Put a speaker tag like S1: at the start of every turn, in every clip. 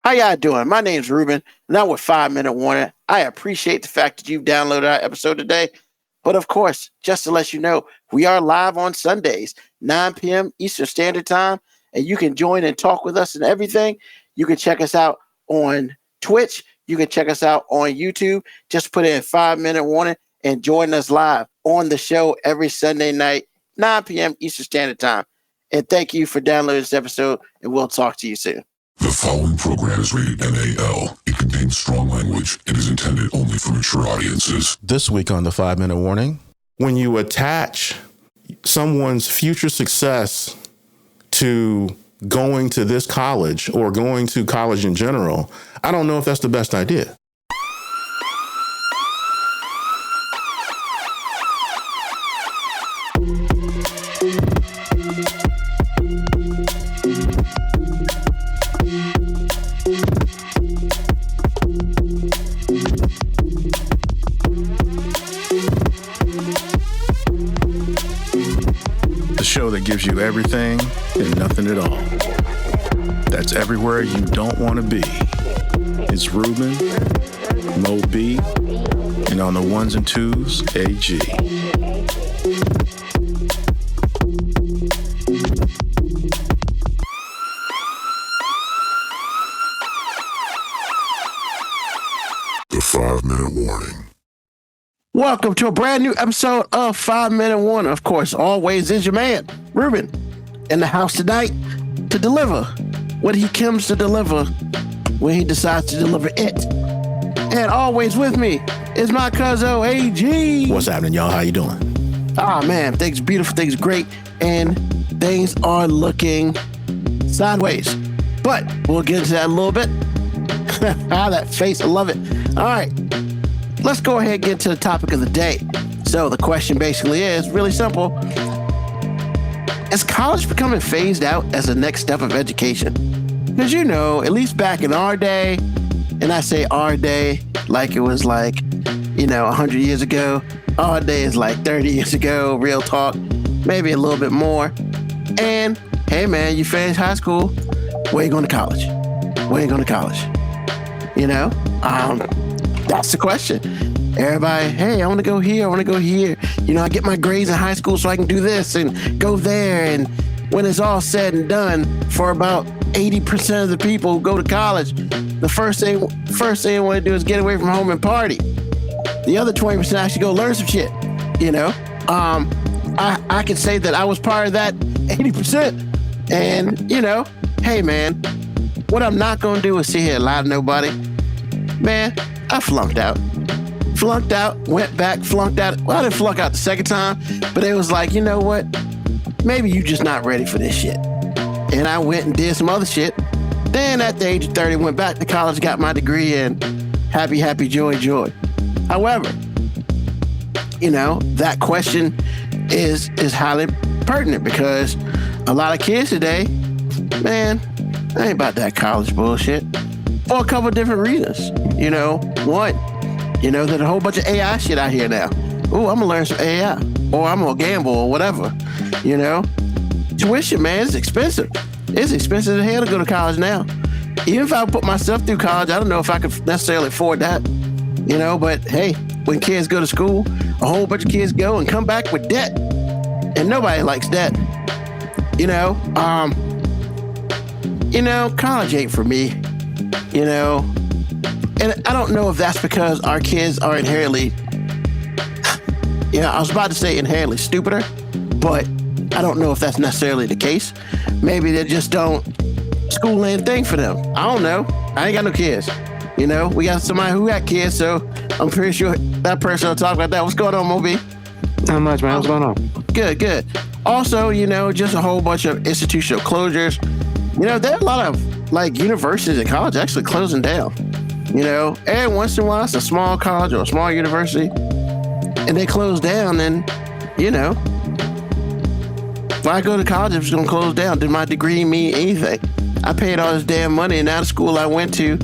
S1: How y'all doing? My name's Ruben, and I'm with 5 Minute Warning. I appreciate the fact that you've downloaded our episode today. But of course, just to let you know, we are live on Sundays, 9 p.m. Eastern Standard Time, and you can join and talk with us and everything. You can check us out on Twitch. You can check us out on YouTube. Just put in 5 Minute Warning and join us live on the show every Sunday night, 9 p.m. Eastern Standard Time. And thank you for downloading this episode, and we'll talk to you soon.
S2: The following program is rated NAL. It contains strong language and is intended only for mature audiences.
S3: This week on the 5 Minute Warning, when you attach someone's future success to going to this college or going to college in general, I don't know if that's the best idea. The show that gives you everything and nothing at all. That's everywhere you don't want to be. It's Ruben, Mo B, and on the ones and twos, AG.
S2: The 5-Minute Warning.
S1: Welcome to a brand new episode of 5 Minute Warning. Of course, always is your man, Ruben, in the house tonight to deliver what he comes to deliver when he decides to deliver it. And always with me is my cousin AG.
S3: What's happening, y'all? How you doing?
S1: Man, things beautiful, things great, and things are looking sideways. But we'll get into that in a little bit. That face, I love it. All right. Let's go ahead and get to the topic of the day. So the question basically is really simple. Is college becoming phased out as the next step of education? Because at least back in our day, and I say our day like it was 100 years ago. Our day is like 30 years ago, real talk, maybe a little bit more. And hey man, you finished high school, where you going to college? Where you going to college? That's the question. Everybody, hey, I want to go here. I want to go here. I get my grades in high school so I can do this and go there. And when it's all said and done, for about 80% of the people who go to college, the first thing they want to do is get away from home and party. The other 20% actually go learn some shit. I can say that I was part of that 80%. And, hey, man, what I'm not going to do is sit here and lie to nobody. Man, I flunked out, went back, flunked out. Well, I didn't flunk out the second time, but it was like, you know what? Maybe you just not ready for this shit. And I went and did some other shit. Then at the age of 30, went back to college, got my degree, and happy, joy. However, that question is highly pertinent because a lot of kids today, man, I ain't about that college bullshit. For a couple of different reasons. One, there's a whole bunch of AI shit out here now. Ooh, I'm gonna learn some AI, or I'm gonna gamble, or whatever. Tuition, man, it's expensive. It's expensive as hell to go to college now. Even if I put myself through college, I don't know if I could necessarily afford that. But hey, when kids go to school, a whole bunch of kids go and come back with debt, and nobody likes debt. College ain't for me. And I don't know if that's because our kids are inherently, I was about to say inherently stupider, but I don't know if that's necessarily the case. Maybe they just don't, school ain't a thing for them. I don't know. I ain't got no kids. We got somebody who got kids, so I'm pretty sure that person will talk about that. What's going on, Moby?
S4: Not much, man. What's going on?
S1: Good. Also, just a whole bunch of institutional closures. There are a lot of universities and college actually closing down. Every once in a while, it's a small college or a small university, and they close down. And if I go to college, it's going to close down. Did my degree mean anything? I paid all this damn money, and now the school I went to,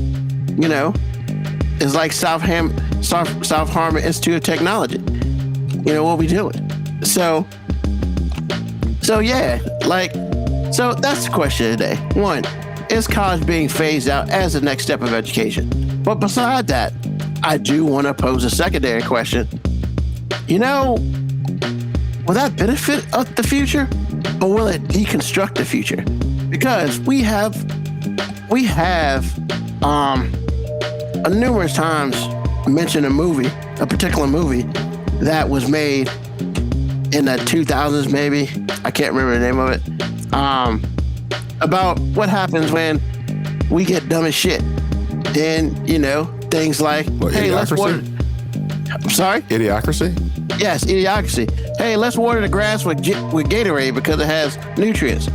S1: is like South Harmon Institute of Technology. What we doing? So yeah, so that's the question today. One, is college being phased out as the next step of education? But beside that, I do want to pose a secondary question. You know, will that benefit of the future, or will it deconstruct the future? Because we have numerous times mentioned a particular movie that was made in the 2000s, maybe. I can't remember the name of it. About what happens when we get dumb as shit. And, you know, things like, hey, let's water. I'm sorry?
S3: Idiocracy?
S1: Yes, idiocracy. Hey, let's water the grass with Gatorade because it has nutrients.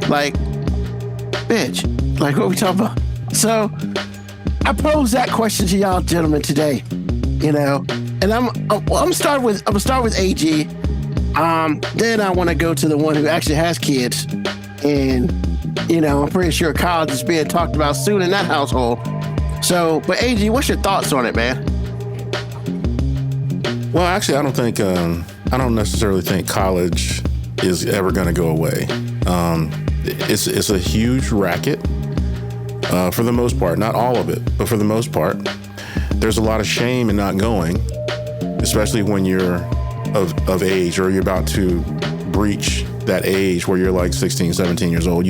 S1: Like, bitch. Like, what we talking about? So, I pose that question to y'all gentlemen today. You know, and I'm gonna start with AG. Then I want to go to the one who actually has kids, and you know, I'm pretty sure college is being talked about soon in that household. So, but AG, what's your thoughts on it, man?
S3: Well, actually, I don't necessarily think college is ever going to go away. It's a huge racket for the most part, not all of it, but for the most part. There's a lot of shame in not going, especially when you're of age or you're about to breach that age where you're like 16, 17 years old.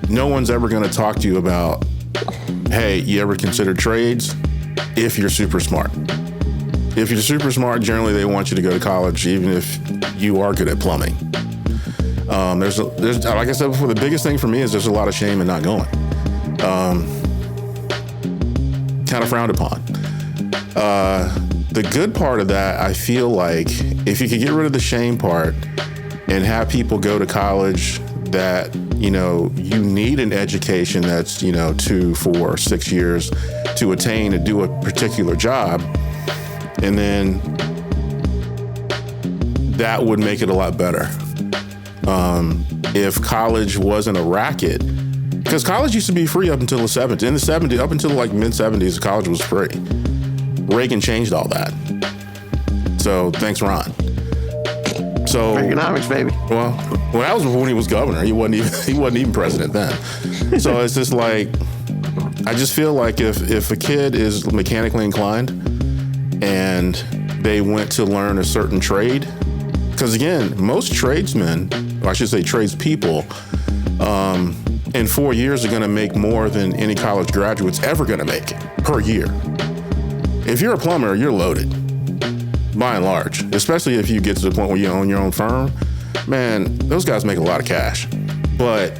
S3: No one's ever going to talk to you about, hey, you ever consider trades? If you're super smart. If you're super smart, generally they want you to go to college, even if you are good at plumbing. There's like I said before, the biggest thing for me is there's a lot of shame in not going. Kind of frowned upon. The good part of that, I feel like if you could get rid of the shame part and have people go to college that, you know, you need an education that's, you know, 2, 4, 6 years to attain and do a particular job. And then that would make it a lot better. If college wasn't a racket, because college used to be free up until the 70s. In the 70s, up until like mid-70s, college was free. Reagan changed all that. So thanks, Ron. So
S1: Reaganomics, baby.
S3: Well, that was when he was governor. He wasn't even president then. So it's just like, I just feel like if a kid is mechanically inclined and they went to learn a certain trade, because again, most tradesmen, or I should say tradespeople, in 4 years are going to make more than any college graduate's ever going to make per year. If you're a plumber, you're loaded, by and large, especially if you get to the point where you own your own firm. Man, those guys make a lot of cash. But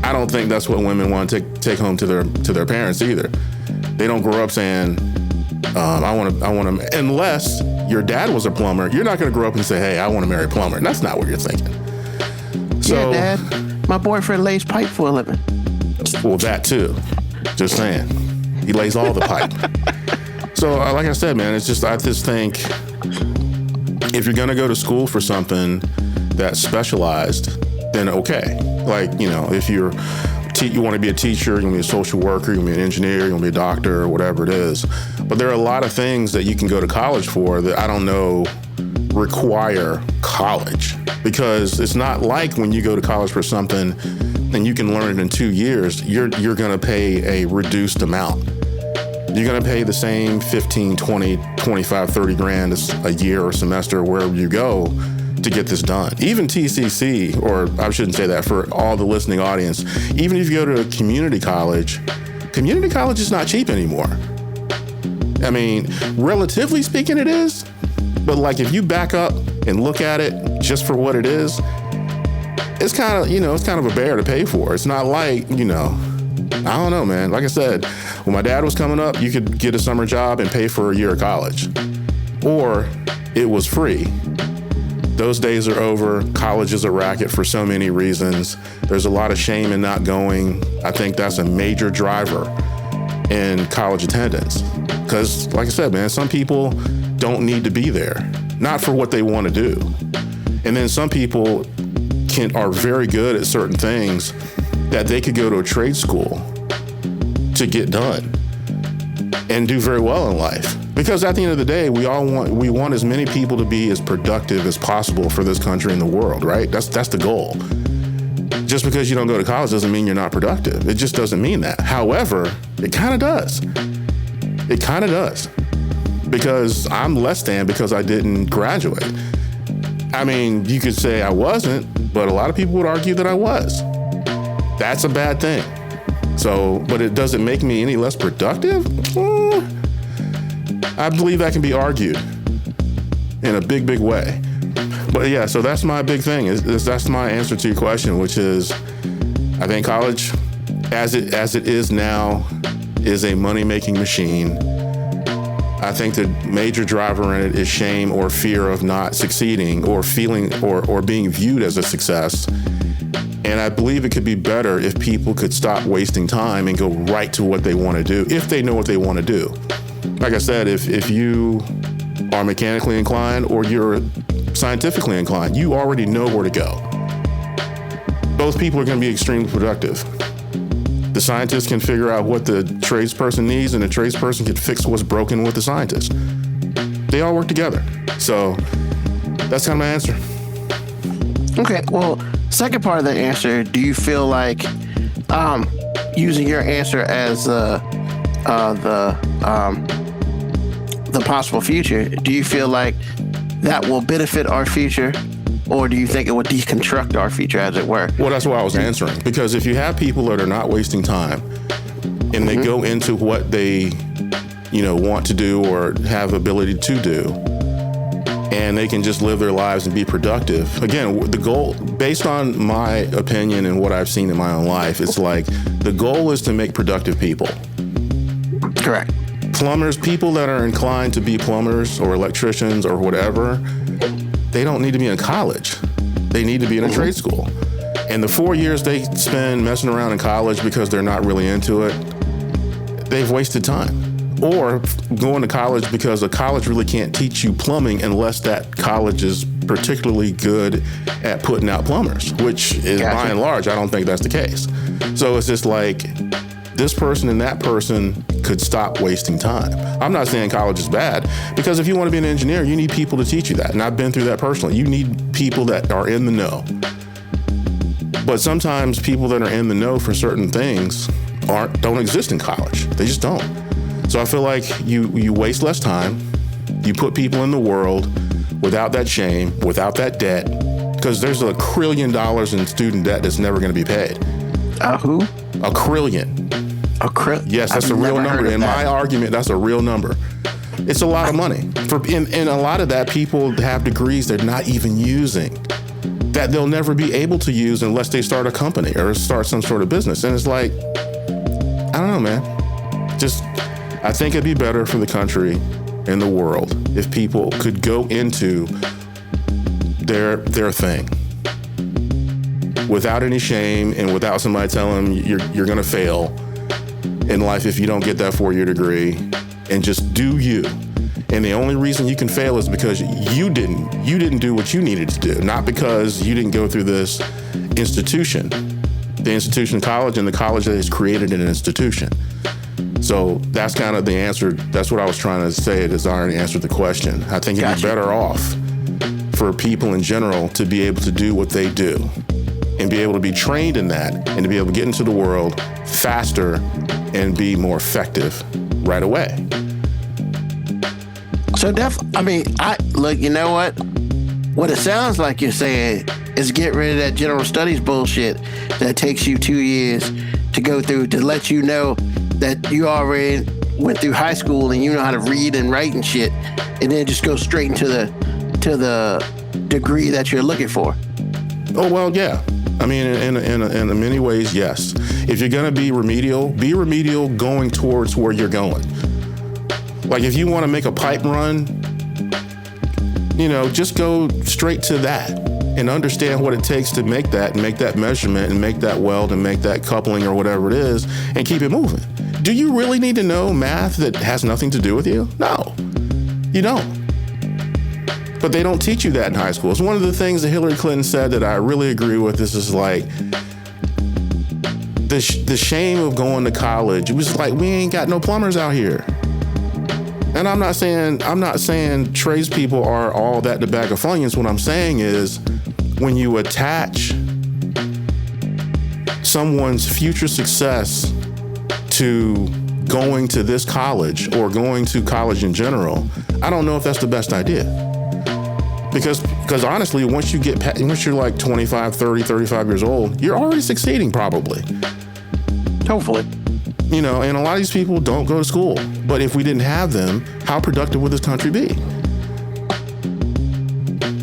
S3: I don't think that's what women want to take home to their parents either. They don't grow up saying, I want to, unless your dad was a plumber, you're not going to grow up and say, hey, I want to marry a plumber. And that's not what you're thinking. So,
S1: yeah, Dad, my boyfriend lays pipe for a living.
S3: Well, that too. Just saying. He lays all the pipe. So, like I said, man, I just think if you're going to go to school for something that's specialized, then okay. Like, you know, if you want to be a teacher, you want to be a social worker, you want to be an engineer, you want to be a doctor, or whatever it is. But there are a lot of things that you can go to college for that I don't know require college. Because it's not like when you go to college for something and you can learn it in 2 years, you're going to pay a reduced amount. You're going to pay the same 15, 20, 25, 30 grand a year or semester wherever you go to get this done. Even TCC, or I shouldn't say that for all the listening audience, even if you go to a community college is not cheap anymore. I mean, relatively speaking it is, but like if you back up and look at it just for what it is, it's kind of a bear to pay for. It's not like, you know, I don't know, man. Like I said, when my dad was coming up, you could get a summer job and pay for a year of college. Or it was free. Those days are over. College is a racket for so many reasons. There's a lot of shame in not going. I think that's a major driver in college attendance. Because, like I said, man, some people don't need to be there. Not for what they want to do. And then some people are very good at certain things that they could go to a trade school to get done and do very well in life. Because at the end of the day, we want as many people to be as productive as possible for this country and the world, right? That's the goal. just because you don't go to college doesn't mean you're not productive. It just doesn't mean that. However, it kind of does. It kind of does. Because I'm less than because I didn't graduate. I mean, you could say I wasn't, but a lot of people would argue that I was. That's a bad thing. So, but it doesn't make me any less productive? I believe that can be argued in a big, big way. But yeah, so that's my big thing. That's my answer to your question, which is, I think college, as it is now, is a money-making machine. I think the major driver in it is shame or fear of not succeeding or feeling or being viewed as a success. And I believe it could be better if people could stop wasting time and go right to what they want to do, if they know what they want to do. Like I said, if you are mechanically inclined or you're scientifically inclined, you already know where to go. Both people are going to be extremely productive. The scientist can figure out what the tradesperson needs, and the tradesperson can fix what's broken with the scientist. They all work together. So that's kind of my answer.
S1: Okay, well, second part of the answer, do you feel like using your answer as the possible future, do you feel like that will benefit our future, or do you think it will deconstruct our future, as it were?
S3: Well, that's why I was answering. Because if you have people that are not wasting time and they go into what they, want to do or have ability to do, and they can just live their lives and be productive. Again, the goal, based on my opinion and what I've seen in my own life, it's like the goal is to make productive people.
S1: Correct.
S3: Plumbers, people that are inclined to be plumbers or electricians or whatever, they don't need to be in college. They need to be in a trade school. And the 4 years they spend messing around in college because they're not really into it, they've wasted time. Or going to college because a college really can't teach you plumbing unless that college is particularly good at putting out plumbers, which is by and large, I don't think that's the case. So it's just like this person and that person could stop wasting time. I'm not saying college is bad, because if you want to be an engineer, you need people to teach you that. And I've been through that personally. You need people that are in the know. But sometimes people that are in the know for certain things don't exist in college. They just don't. So I feel like you waste less time. You put people in the world without that shame, without that debt, because there's $1 trillion in student debt that's never going to be paid.
S1: Who?
S3: $1 trillion. Yes, that's a real number. In my argument, that's a real number. It's a lot of money. And a lot of that, people have degrees they're not even using, that they'll never be able to use unless they start a company or start some sort of business. And it's like, I don't know, man. I think it'd be better for the country and the world if people could go into their thing without any shame and without somebody telling them you're going to fail in life if you don't get that 4-year degree, and just do you. And the only reason you can fail is because you didn't do what you needed to do, not because you didn't go through this institution, the institution college, and the college that has created an institution. So that's kind of the answer. That's what I was trying to say. It is already answered the question. I think it'd be better off for people in general to be able to do what they do and be able to be trained in that and to be able to get into the world faster and be more effective right away.
S1: So look, you know what? What it sounds like you're saying is get rid of that general studies bullshit that takes you 2 years to go through to let you know that you already went through high school and you know how to read and write and shit, and then just go straight into the degree that you're looking for.
S3: Oh, well, yeah. I mean, in many ways, yes. If you're going to be remedial going towards where you're going. Like if you want to make a pipe run, just go straight to that and understand what it takes to make that and make that measurement and make that weld and make that coupling or whatever it is and keep it moving. Do you really need to know math that has nothing to do with you? No, you don't. But they don't teach you that in high school. It's one of the things that Hillary Clinton said that I really agree with. This is like the shame of going to college. It was like, we ain't got no plumbers out here. And I'm not saying tradespeople are all that in a bag of Funyuns. What I'm saying is when you attach someone's future success to going to this college or going to college in general, I don't know if that's the best idea. Because honestly, once you're like 25, 30, 35 years old, you're already succeeding probably.
S1: Hopefully.
S3: And a lot of these people don't go to school. But if we didn't have them, how productive would this country be?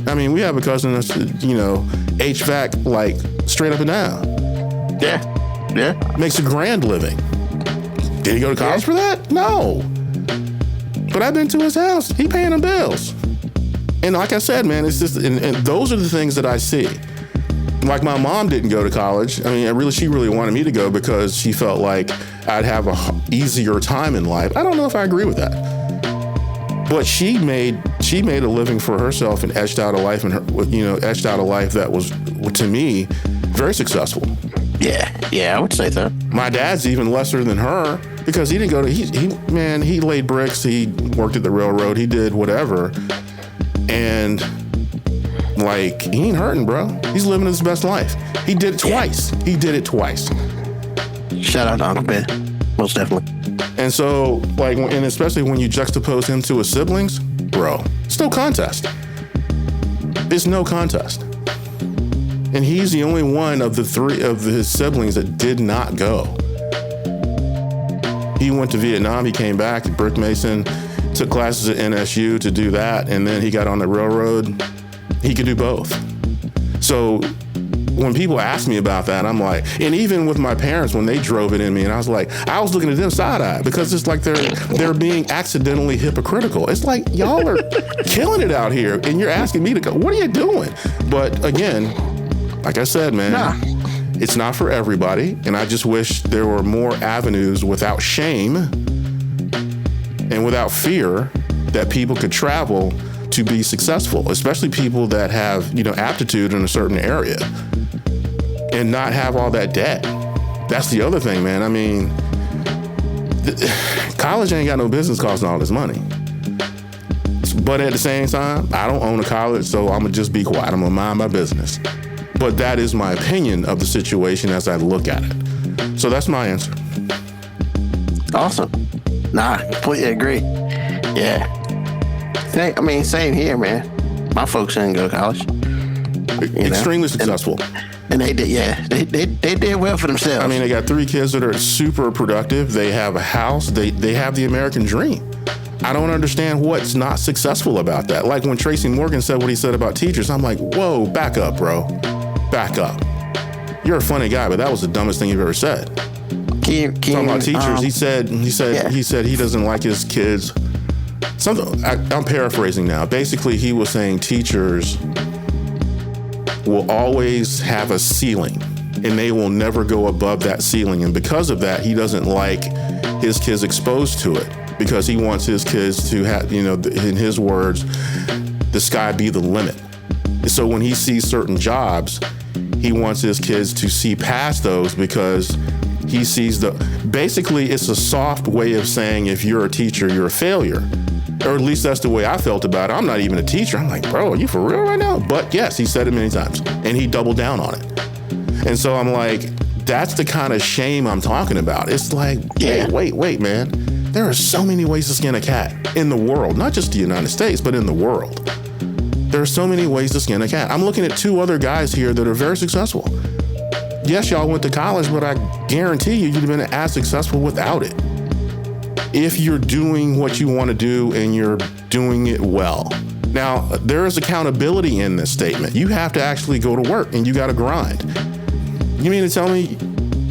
S3: I mean, we have a cousin that's, HVAC like straight up and down.
S1: Yeah.
S3: Makes a grand living. Did he go to college for that? No. But I've been to his house. He paying them bills. And like I said, man, it's just, and those are the things that I see. Like my mom didn't go to college. I mean, she really wanted me to go because she felt like I'd have a easier time in life. I don't know if I agree with that. But she made a living for herself and etched out a life that was, to me, very successful.
S1: Yeah, I would say so.
S3: My dad's even lesser than her because he didn't go to, he laid bricks, he worked at the railroad, he did whatever. And like, he ain't hurting, bro. He's living his best life. He did it twice.
S1: Shout out to Uncle Ben. Most definitely.
S3: And so, like, and especially when you juxtapose him to his siblings, bro, it's no contest. It's no contest. And he's the only one of the three of his siblings that did not go. He went to Vietnam, he came back, brick mason, took classes at NSU to do that, and then he got on the railroad. He could do both. So when people ask me about that, I'm like, and even with my parents, when they drove it in me, and I was looking at them side-eye because it's like they're being accidentally hypocritical. It's like, y'all are killing it out here, and you're asking me to go. What are you doing? But again, like I said, man, it's not for everybody, and I just wish there were more avenues without shame and without fear that people could travel to be successful, especially people that have, aptitude in a certain area and not have all that debt. That's the other thing, man. I mean, college ain't got no business costing all this money. But at the same time, I don't own a college, so I'm gonna just be quiet. I'm gonna mind my business. But that is my opinion of the situation as I look at it. So that's my answer.
S1: Awesome. Nah, completely agree. Yeah. Same here, man. My folks didn't go to college.
S3: Extremely successful.
S1: And they did, they did well for themselves.
S3: I mean, they got 3 kids that are super productive. They have a house. They have the American dream. I don't understand what's not successful about that. Like when Tracy Morgan said what he said about teachers, I'm like, whoa, back up, bro. Back up. You're a funny guy, but that was the dumbest thing you've ever said. Talking about teachers, he said he doesn't like his kids. I'm paraphrasing now. Basically, he was saying teachers will always have a ceiling and they will never go above that ceiling. And because of that, he doesn't like his kids exposed to it because he wants his kids to have, in his words, the sky be the limit. So when he sees certain jobs, he wants his kids to see past those because he sees basically it's a soft way of saying if you're a teacher, you're a failure. Or at least that's the way I felt about it. I'm not even a teacher. I'm like, bro, are you for real right now? But yes, he said it many times and he doubled down on it. And so I'm like, that's the kind of shame I'm talking about. It's like, wait, man. There are so many ways to skin a cat in the world, not just the United States, but in the world. There are so many ways to skin a cat. I'm looking at 2 other guys here that are very successful. Yes, y'all went to college, but I guarantee you'd have been as successful without it. If you're doing what you want to do and you're doing it well. Now, there is accountability in this statement. You have to actually go to work and you got to grind. You mean to tell me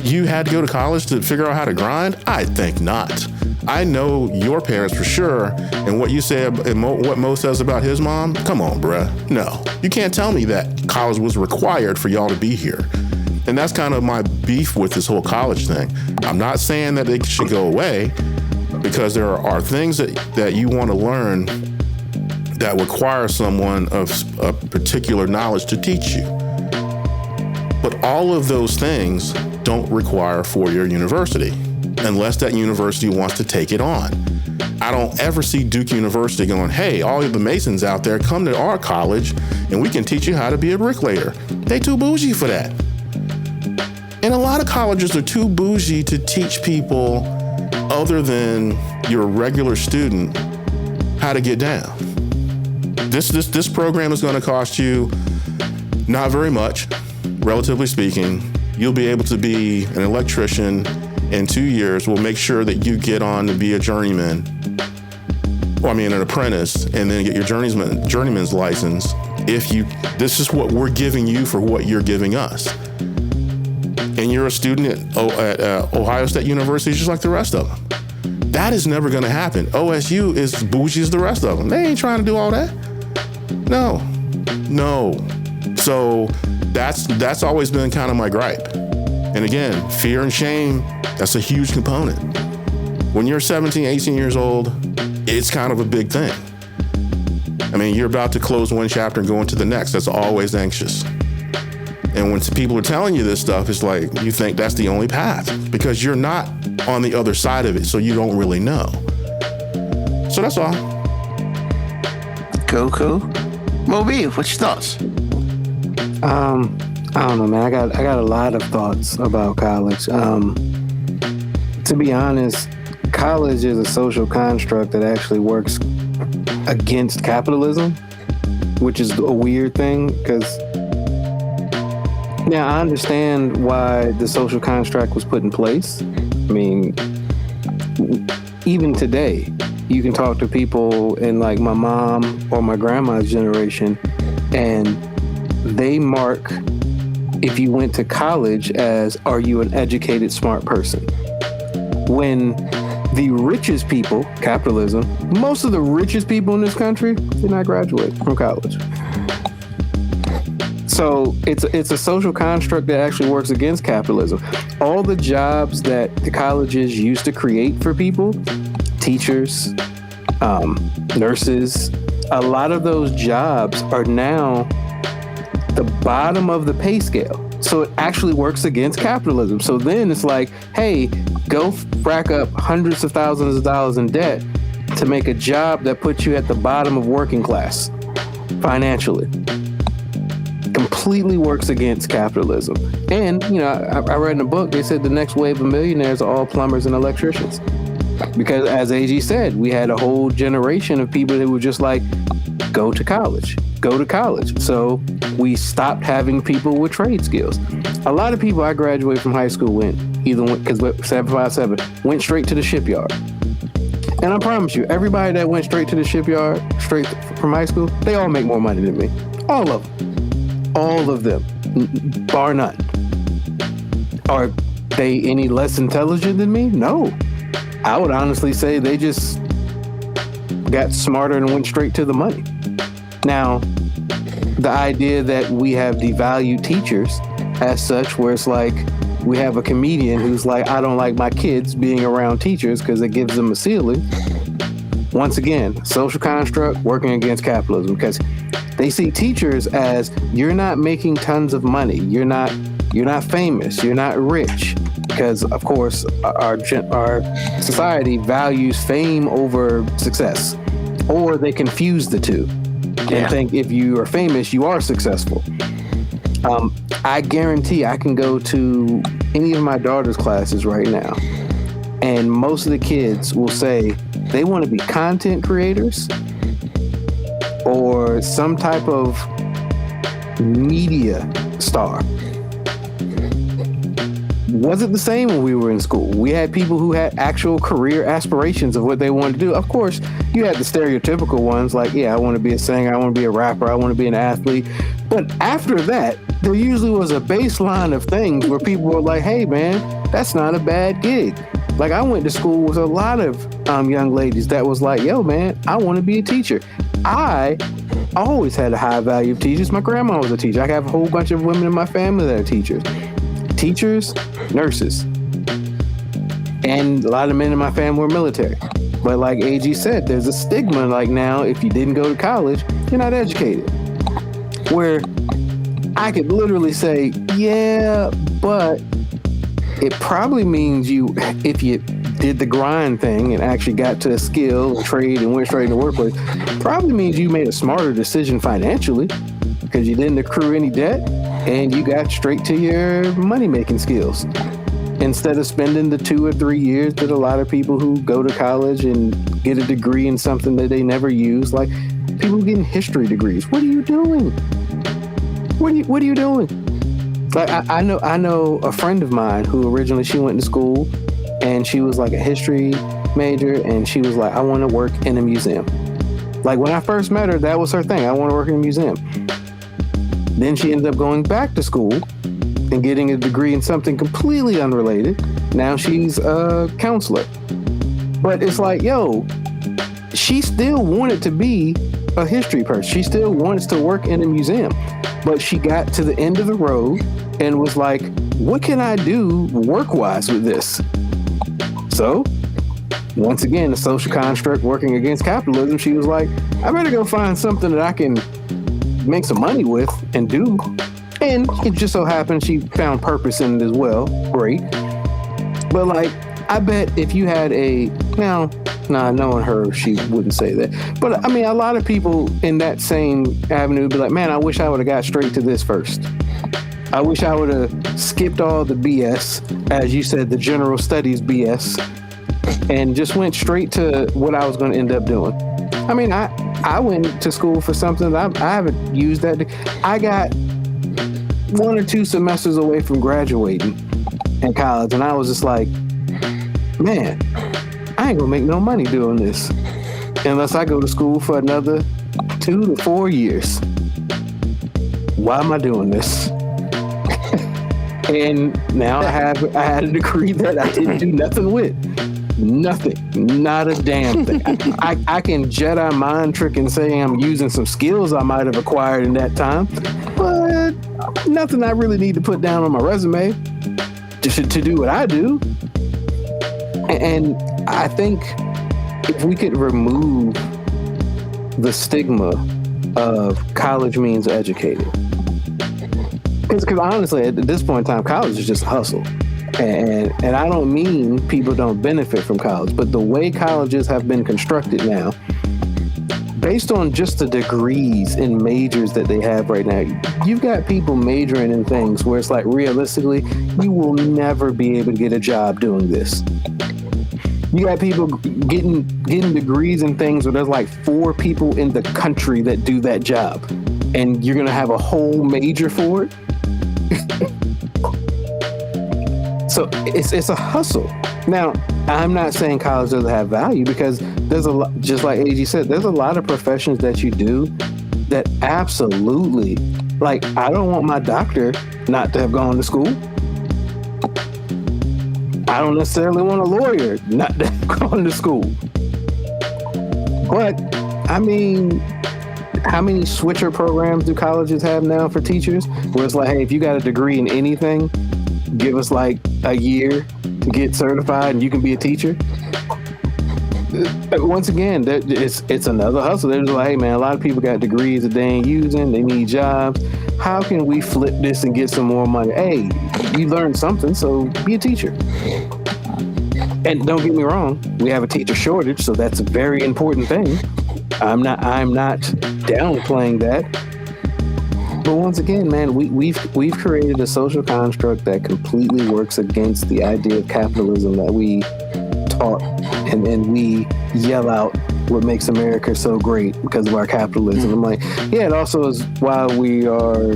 S3: you had to go to college to figure out how to grind? I think not. I know your parents for sure, and what you say and what Mo says about his mom, come on, bruh. No, you can't tell me that college was required for y'all to be here. And that's kind of my beef with this whole college thing. I'm not saying that it should go away, because there are things that you want to learn that require someone of a particular knowledge to teach you. But all of those things don't require a 4-year university unless that university wants to take it on. I don't ever see Duke University going, hey, all of the Masons out there, come to our college and we can teach you how to be a bricklayer. They too bougie for that. And a lot lot of colleges are too bougie to teach people other than your regular student how to get down. This program is going to cost you not very much, relatively speaking. You'll be able to be an electrician in 2 years. We'll make sure that you get on to be a journeyman, an apprentice, and then get your journeyman's license. This is what we're giving you for what you're giving us. And you're a student at Ohio State University just like the rest of them. That is never going to happen. OSU is bougie as the rest of them. They ain't trying to do all that. No. So that's always been kind of my gripe. And again, fear and shame, that's a huge component. When you're 17, 18 years old, it's kind of a big thing. You're about to close one chapter and go into the next. That's always anxious. And when people are telling you this stuff, it's like you think that's the only path because you're not on the other side of it, so you don't really know. So that's all.
S1: Cool. Moby, what's your thoughts?
S4: I don't know, man. I got a lot of thoughts about college. To be honest, college is a social construct that actually works against capitalism, which is a weird thing because now I understand why the social construct was put in place. Even today, you can talk to people in like my mom or my grandma's generation, and they mark if you went to college as, are you an educated, smart person? When the richest people, capitalism, most of the richest people in this country did not graduate from college. So it's a social construct that actually works against capitalism. All the jobs that the colleges used to create for people, teachers, nurses, a lot of those jobs are now the bottom of the pay scale. So it actually works against capitalism. So then it's like, hey, go rack up hundreds of thousands of dollars in debt to make a job that puts you at the bottom of working class financially. Completely works against capitalism. And, I read in a book, they said the next wave of millionaires are all plumbers and electricians. Because as AG said, we had a whole generation of people that were just like, go to college. So we stopped having people with trade skills. A lot of people I graduated from high school because 757 went straight to the shipyard. And I promise you, everybody that went straight to the shipyard, straight from high school, they all make more money than me. All of them, bar none. Are they any less intelligent than me? No. I would honestly say they just got smarter and went straight to the money. Now, the idea that we have devalued teachers as such, where it's like we have a comedian who's like, I don't like my kids being around teachers because it gives them a ceiling. Once again, social construct working against capitalism because they see teachers as you're not making tons of money. You're not famous. You're not rich. Because, of course, our society values fame over success. Or they confuse the two and think if you are famous, you are successful. I guarantee I can go to any of my daughter's classes right now, and most of the kids will say they want to be content creators or some type of media star. Wasn't the same when we were in school. We had people who had actual career aspirations of what they wanted to do. Of course, you had the stereotypical ones like, I want to be a singer, I want to be a rapper, I want to be an athlete. But after that, there usually was a baseline of things where people were like, hey man, that's not a bad gig. Like I went to school with a lot of young ladies that was like, yo man, I want to be a teacher. I always had a high value of teachers. My grandma was a teacher. I have a whole bunch of women in my family that are teachers. Teachers, nurses, and a lot of men in my family were military. But like AG said, there's a stigma like now if you didn't go to college, you're not educated. Where I could literally say, yeah, but it probably means if you did the grind thing and actually got to a skill, trade, and went straight into the workplace, probably means you made a smarter decision financially. because you didn't accrue any debt and you got straight to your money-making skills. Instead of spending the 2 or 3 years that a lot of people who go to college and get a degree in something that they never use, like people getting history degrees. What are you doing? What are you doing? Like I know a friend of mine who originally she went to school and she was like a history major and she was like, I want to work in a museum. Like when I first met her, that was her thing. I want to work in a museum. Then she ended up going back to school and getting a degree in something completely unrelated. Now she's a counselor. But it's like, yo, she still wanted to be a history person. She still wants to work in a museum. But she got to the end of the road and was like, what can I do work-wise with this? So, once again, the social construct working against capitalism, she was like, I better go find something that I can make some money with and do. And it just so happened she found purpose in it as well. Great. But like, I bet if you had knowing her, she wouldn't say that. But I mean, a lot of people in that same avenue would be like, man, I wish I would have got straight to this first. I wish I would have skipped all the BS, as you said, the general studies BS, and just went straight to what I was going to end up doing. I mean, I went to school for something that I haven't used that. I got 1 or 2 semesters away from graduating in college, and I was just like, man, I ain't gonna make no money doing this unless I go to school for another 2 to 4 years. Why am I doing this? And now I had a degree that I didn't do nothing with. Nothing. Not a damn thing. I can Jedi mind trick and say I'm using some skills I might have acquired in that time, but nothing I really need to put down on my resume to do what I do. And I think if we could remove the stigma of college means educated, because honestly, at this point in time, college is just a hustle. And I don't mean people don't benefit from college, but the way colleges have been constructed now, based on just the degrees and majors that they have right now, you've got people majoring in things where it's like, realistically, you will never be able to get a job doing this. You got people getting degrees in things where there's like 4 people in the country that do that job, and you're gonna have a whole major for it. So it's a hustle. Now, I'm not saying college doesn't have value, because there's a lot, just like AG said, there's a lot of professions that you do that absolutely, like, I don't want my doctor not to have gone to school. I don't necessarily want a lawyer not to have gone to school. But, I mean, how many switcher programs do colleges have now for teachers? Where it's like, hey, if you got a degree in anything, give us like a year to get certified and you can be a teacher. Once again, it's another hustle. They're just like, hey man, a lot of people got degrees that they ain't using, they need jobs. How can we flip this and get some more money? Hey, you learned something, so be a teacher. And don't get me wrong, we have a teacher shortage, so that's a very important thing. I'm not downplaying that. But once again, man, we've created a social construct that completely works against the idea of capitalism that we taught, and we yell out what makes America so great because of our capitalism. I'm like, yeah, it also is why we are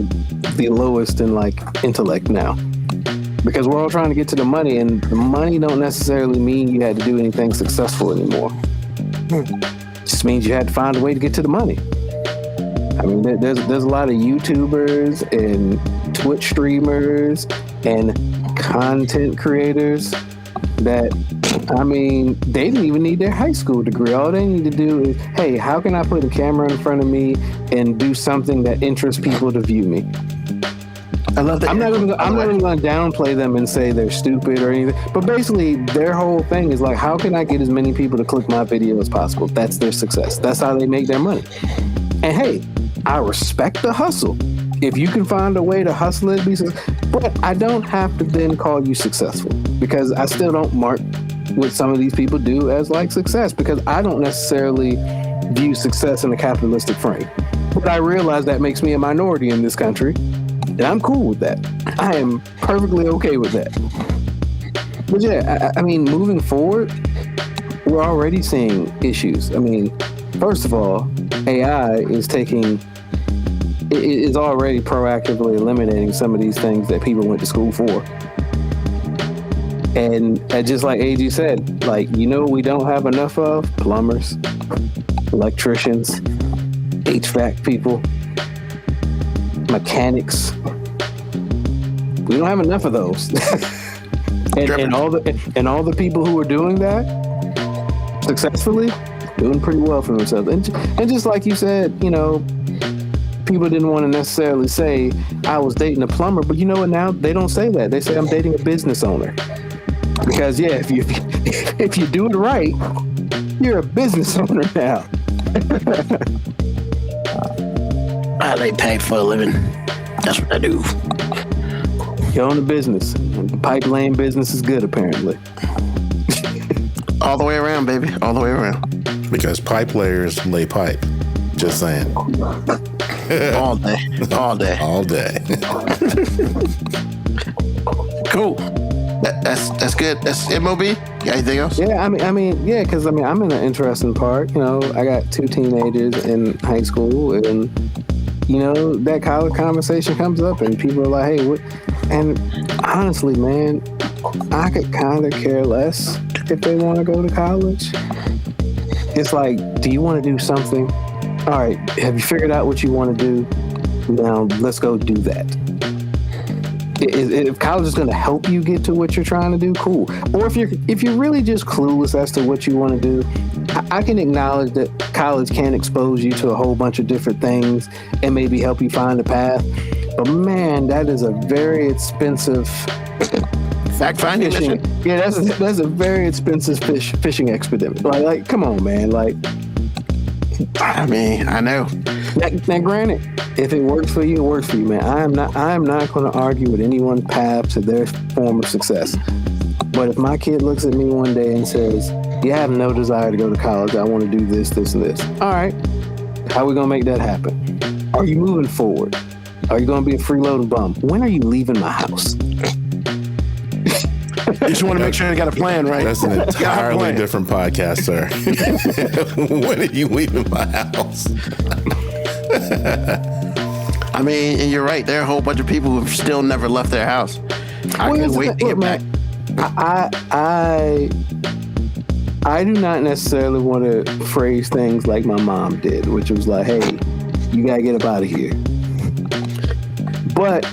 S4: the lowest in like intellect now, because we're all trying to get to the money, and the money don't necessarily mean you had to do anything successful anymore. It just means you had to find a way to get to the money. I mean, there's a lot of YouTubers and Twitch streamers and content creators that, I mean, they didn't even need their high school degree. All they need to do is, hey, how can I put a camera in front of me and do something that interests people to view me?
S1: I love that.
S4: I'm not even going to downplay them and say they're stupid or anything. But basically, their whole thing is like, how can I get as many people to click my video as possible? That's their success. That's how they make their money. And hey, I respect the hustle. If you can find a way to hustle it, be successful. But I don't have to then call you successful, because I still don't mark what some of these people do as like success, because I don't necessarily view success in a capitalistic frame. But I realize that makes me a minority in this country, and I'm cool with that. I am perfectly okay with that. But yeah, I mean, moving forward, we're already seeing issues. I mean, first of all, AI is already proactively eliminating some of these things that people went to school for. And just like AG said, like, we don't have enough of plumbers, electricians, HVAC people, mechanics. We don't have enough of those. and all the people who are doing that successfully, doing pretty well for themselves. And just like you said, people didn't want to necessarily say I was dating a plumber, but you know what? Now they don't say that. They say I'm dating a business owner. Because yeah, if you do it right, you're a business owner now.
S1: They pay for a living. That's what I do.
S4: You own a business. The pipe laying business is good, apparently.
S1: All the way around, baby. All the way around.
S3: Because pipe layers lay pipe. Just saying.
S1: All day. All day.
S3: All day.
S1: Cool. That's good. That's MOB. You got anything else?
S4: Yeah, I mean, because I'm in an interesting part. I got 2 teenagers in high school, and that college conversation comes up, and people are like, "Hey, what?" And honestly, man, I could kind of care less if they want to go to college. It's like, do you want to do something? All right, have you figured out what you want to do? Now let's go do that. If college is going to help you get to what you're trying to do, cool. Or if you're really just clueless as to what you want to do, I can acknowledge that college can expose you to a whole bunch of different things and maybe help you find a path. But man, that is a very expensive
S1: fact-finding
S4: fishing.
S1: mission.
S4: Yeah, that's a very expensive fishing expedition. Like, come on, man. Like,
S1: I mean, I know.
S4: Now, granted, if it works for you, it works for you, man. I'm not going to argue with anyone's path to their form of success. But if my kid looks at me one day and says, "Yeah, I have no desire to go to college. I want to do this, this, and this." All right, how are we going to make that happen? Are you moving forward? Are you going to be a freeloading bum? When are you leaving my house?
S1: You just want to make sure you got a plan, right?
S3: That's an entirely different podcast, sir. When are you leaving my house?
S4: I
S1: mean, and you're right. There are a whole bunch of people who've still never left their house. I can't wait to get back.
S4: I do not necessarily want to phrase things like my mom did, which was like, "Hey, you gotta get up out of here." But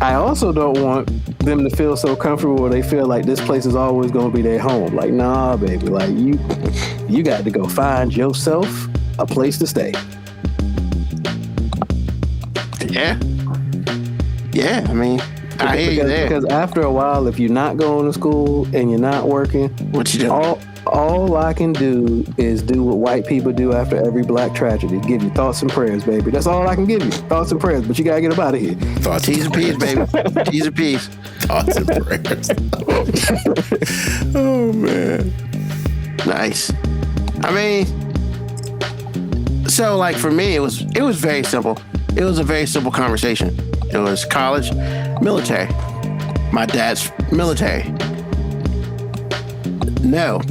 S4: I also don't want them to feel so comfortable where they feel like this place is always going to be their home. Like, nah, baby, like you got to go find yourself a place to stay.
S1: Yeah. I mean, I hear you there.
S4: Because after a while, if you're not going to school and you're not working,
S1: what you doing?
S4: All I can do is do what white people do after every black tragedy. Give you thoughts and prayers, baby. That's all I can give you. Thoughts and prayers. But you got to get up out of here.
S1: T's and P's, baby. T's and P's.
S3: Thoughts and prayers. Oh, man.
S1: Nice. I mean, so like for me, it was very simple. It was a very simple conversation. It was college, military. My dad's military. No.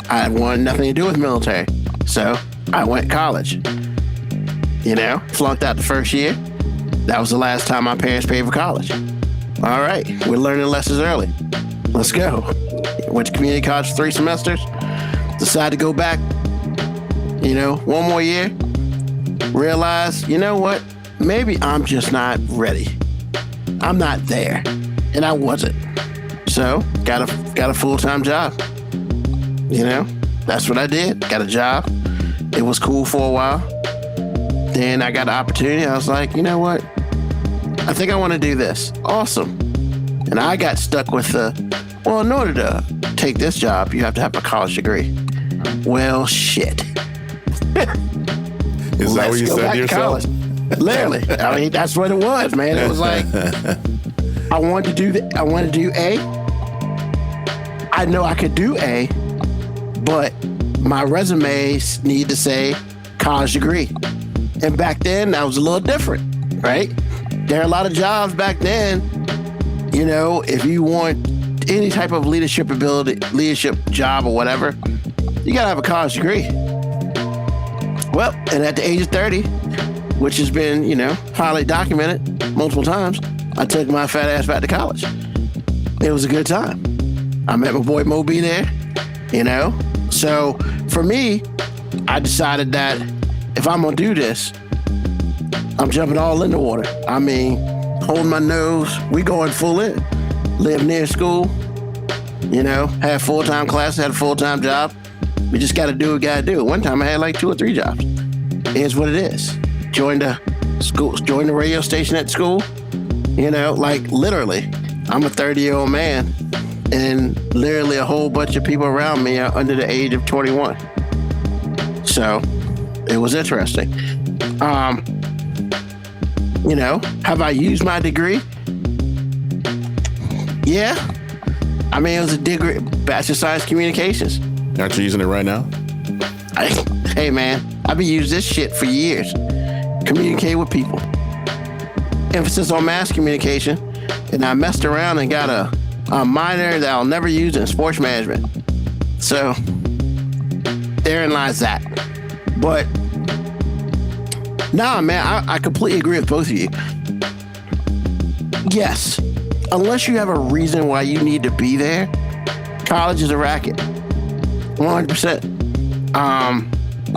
S1: I wanted nothing to do with military. So I went to college. Flunked out the first year. That was the last time my parents paid for college. All right, we're learning lessons early. Let's go. Went to community college for 3 semesters. Decided to go back, 1 more year. Realized, you know what? Maybe I'm just not ready. I'm not there. And I wasn't. So got a full-time job. That's what I did. Got a job. It was cool for a while. Then I got an opportunity. I was like, you know what? I think I want to do this. Awesome. And I got stuck with in order to take this job, you have to have a college degree. Well, shit.
S3: Is that what you said to yourself?
S1: Literally. I mean, that's what it was, man. It was like, I wanted to do A. I know I could do A, but my resumes need to say college degree. And back then, that was a little different, right? There are a lot of jobs back then, you know, if you want any type of leadership ability, leadership job or whatever, you gotta have a college degree. Well, and at the age of 30, which has been, you know, highly documented multiple times, I took my fat ass back to college. It was a good time. I met my boy Moby there, you know? So for me, I decided that if I'm gonna do this, I'm jumping all in the water. I mean, holding my nose, we going full in. Live near school, you know, have full-time classes, had a full-time job. We just gotta do what we gotta do. One time I had like 2 or 3 jobs. It is what it is. Joined the school, joined the radio station at school, you know, like literally, I'm a 30-year-old man and literally a whole bunch of people around me are under the age of 21. So it was interesting. You know, have I used my degree? Yeah. I mean, it was a degree, Bachelor of Science Communications.
S3: Aren't you using it right now?
S1: Hey man, I've been using this shit for years. Communicate with people. Emphasis on mass communication. And I messed around and got a minor that I'll never use in sports management. So therein lies that. But nah, man, I completely agree with both of you. Yes, unless you have a reason why you need to be there, college is a racket. 100%.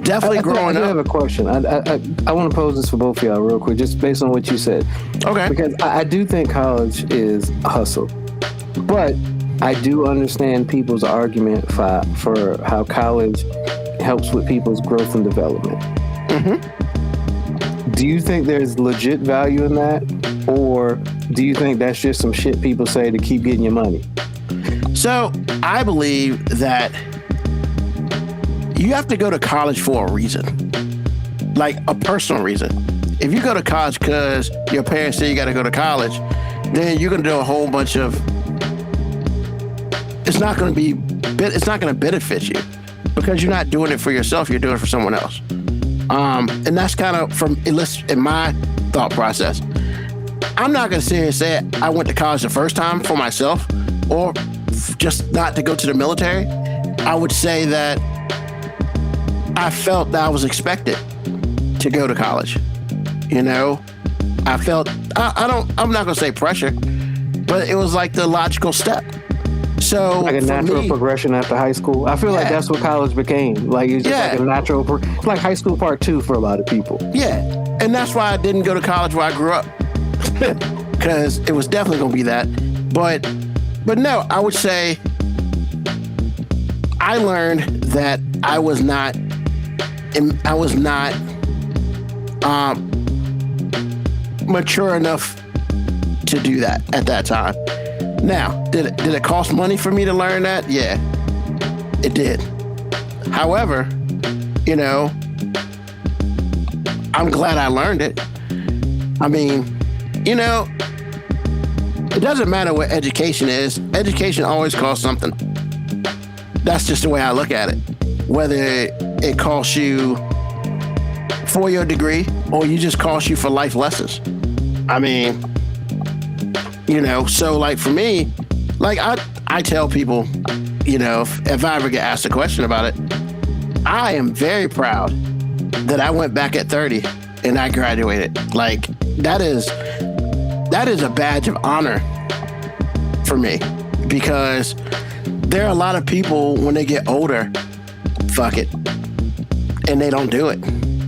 S1: Definitely growing
S4: up. I
S1: up.
S4: have a question. I want to pose this for both of y'all real quick, just based on what you said.
S1: Okay.
S4: Because I do think college is a hustle, but I do understand people's argument for how college helps with people's growth and development. Mm-hmm. Do you think there's legit value in that, or do you think that's just some shit people say to keep getting your money?
S1: So I believe that you have to go to college for a reason, like a personal reason. If you go to college because your parents say you got to go to college, then you're going to do a whole bunch of, it's not going to benefit you because you're not doing it for yourself, you're doing it for someone else. And that's kind of in my thought process. I'm not going to sit here and say I went to college the first time for myself or just not to go to the military. I would say that I felt that I was expected to go to college. You know, I felt, I'm not going to say pressure, but it was like the logical step. So
S4: like a natural progression after high school. I feel like that's what college became. Like it's just like a natural, like high school part 2 for a lot of people.
S1: Yeah. And that's why I didn't go to college where I grew up. Because it was definitely going to be that. But no, I would say I learned that I was not mature enough to do that at that time. Now, did it cost money for me to learn that? Yeah, it did. However, you know, I'm glad I learned it. I mean, you know, it doesn't matter what education is. Education always costs something. That's just the way I look at it. Whether it costs you for your degree or you just costs you for life lessons. I mean, you know, so like for me, like I tell people, you know, if I ever get asked a question about it, I am very proud that I went back at 30 and I graduated. Like that is a badge of honor for me because there are a lot of people when they get older, fuck it, and they don't do it,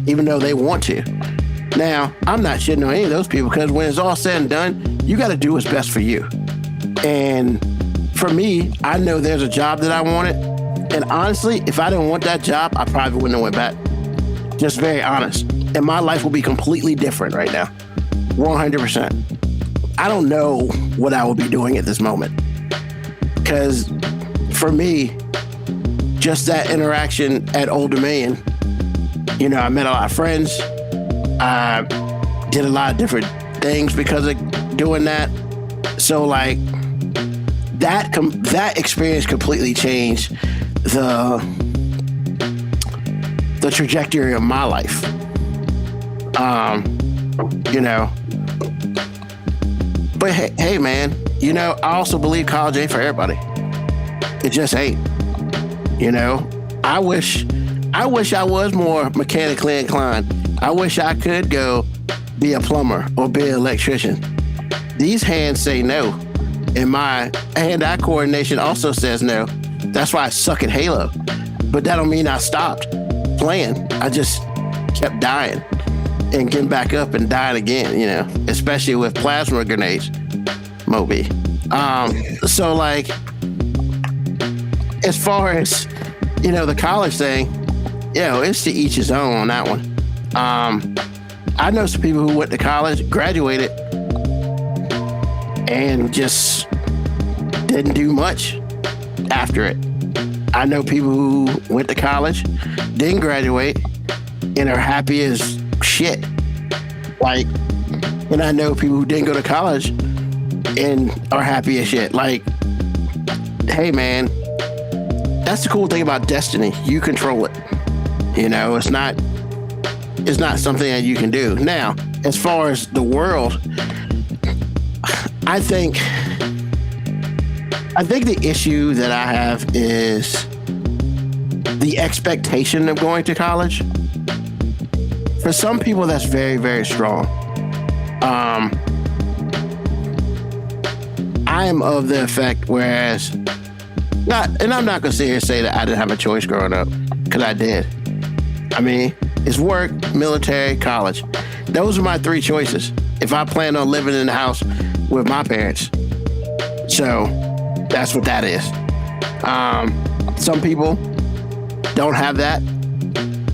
S1: even though they want to. Now, I'm not shitting on any of those people because when it's all said and done, you got to do what's best for you. And for me, I know there's a job that I wanted. And honestly, if I didn't want that job, I probably wouldn't have went back. Just very honest. And my life will be completely different right now. 100%. I don't know what I would be doing at this moment. Because for me, just that interaction at Old Dominion, you know, I met a lot of friends. I did a lot of different things because of doing that. So like that experience completely changed the trajectory of my life. You know, but hey, man, you know, I also believe college ain't for everybody. It just ain't. You know, I wish I was more mechanically inclined. I wish I could go be a plumber or be an electrician. These hands say no, and my hand-eye coordination also says no. That's why I suck at Halo. But that don't mean I stopped playing. I just kept dying and getting back up and dying again, you know, especially with plasma grenades, Moby. So like, as far as, you know, the college thing, you know, it's to each his own on that one. I know some people who went to college, graduated, and just didn't do much after it. I know people who went to college, didn't graduate, and are happy as shit. Like, and I know people who didn't go to college and are happy as shit. Like, hey man, that's the cool thing about destiny. You control it. You know, it's not something that you can do. Now, as far as the world, I think the issue that I have is the expectation of going to college. For some people, that's very, very strong. I am of the effect, whereas, and I'm not going to sit here and say that I didn't have a choice growing up, because I did. I mean, it's work, military, college. Those are my three choices if I plan on living in the house with my parents. So that's what that is. Some people don't have that.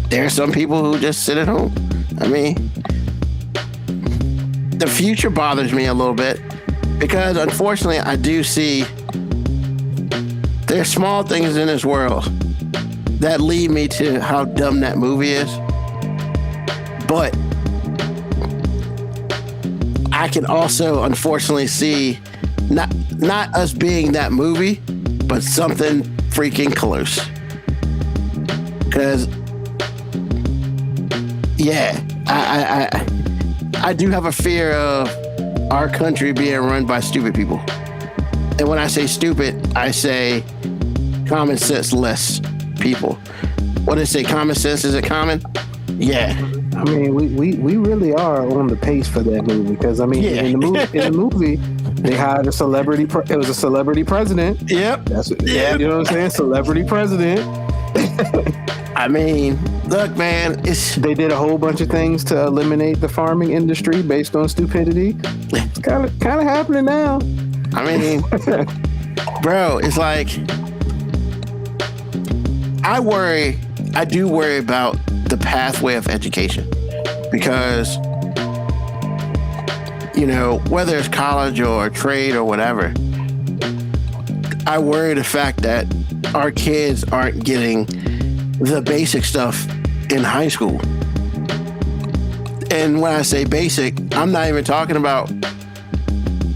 S1: There are some people who just sit at home. I mean, the future bothers me a little bit because unfortunately I do see there's small things in this world that lead me to how dumb that movie is. But I can also unfortunately see not us being that movie, but something freaking close. Because, yeah, I do have a fear of our country being run by stupid people. And when I say stupid, I say common sense less people. What did it say? Common sense isn't common? Yeah.
S4: I mean, we really are on the pace for that movie because I mean, in the movie, they hired a celebrity. It was a celebrity president.
S1: Yep.
S4: You know what I'm saying? Celebrity president.
S1: I mean, look, man,
S4: they did a whole bunch of things to eliminate the farming industry based on stupidity. It's kind of happening now.
S1: I mean, bro, it's like I do worry about the pathway of education because, you know, whether it's college or trade or whatever, I worry the fact that our kids aren't getting the basic stuff in high school. And when I say basic, I'm not even talking about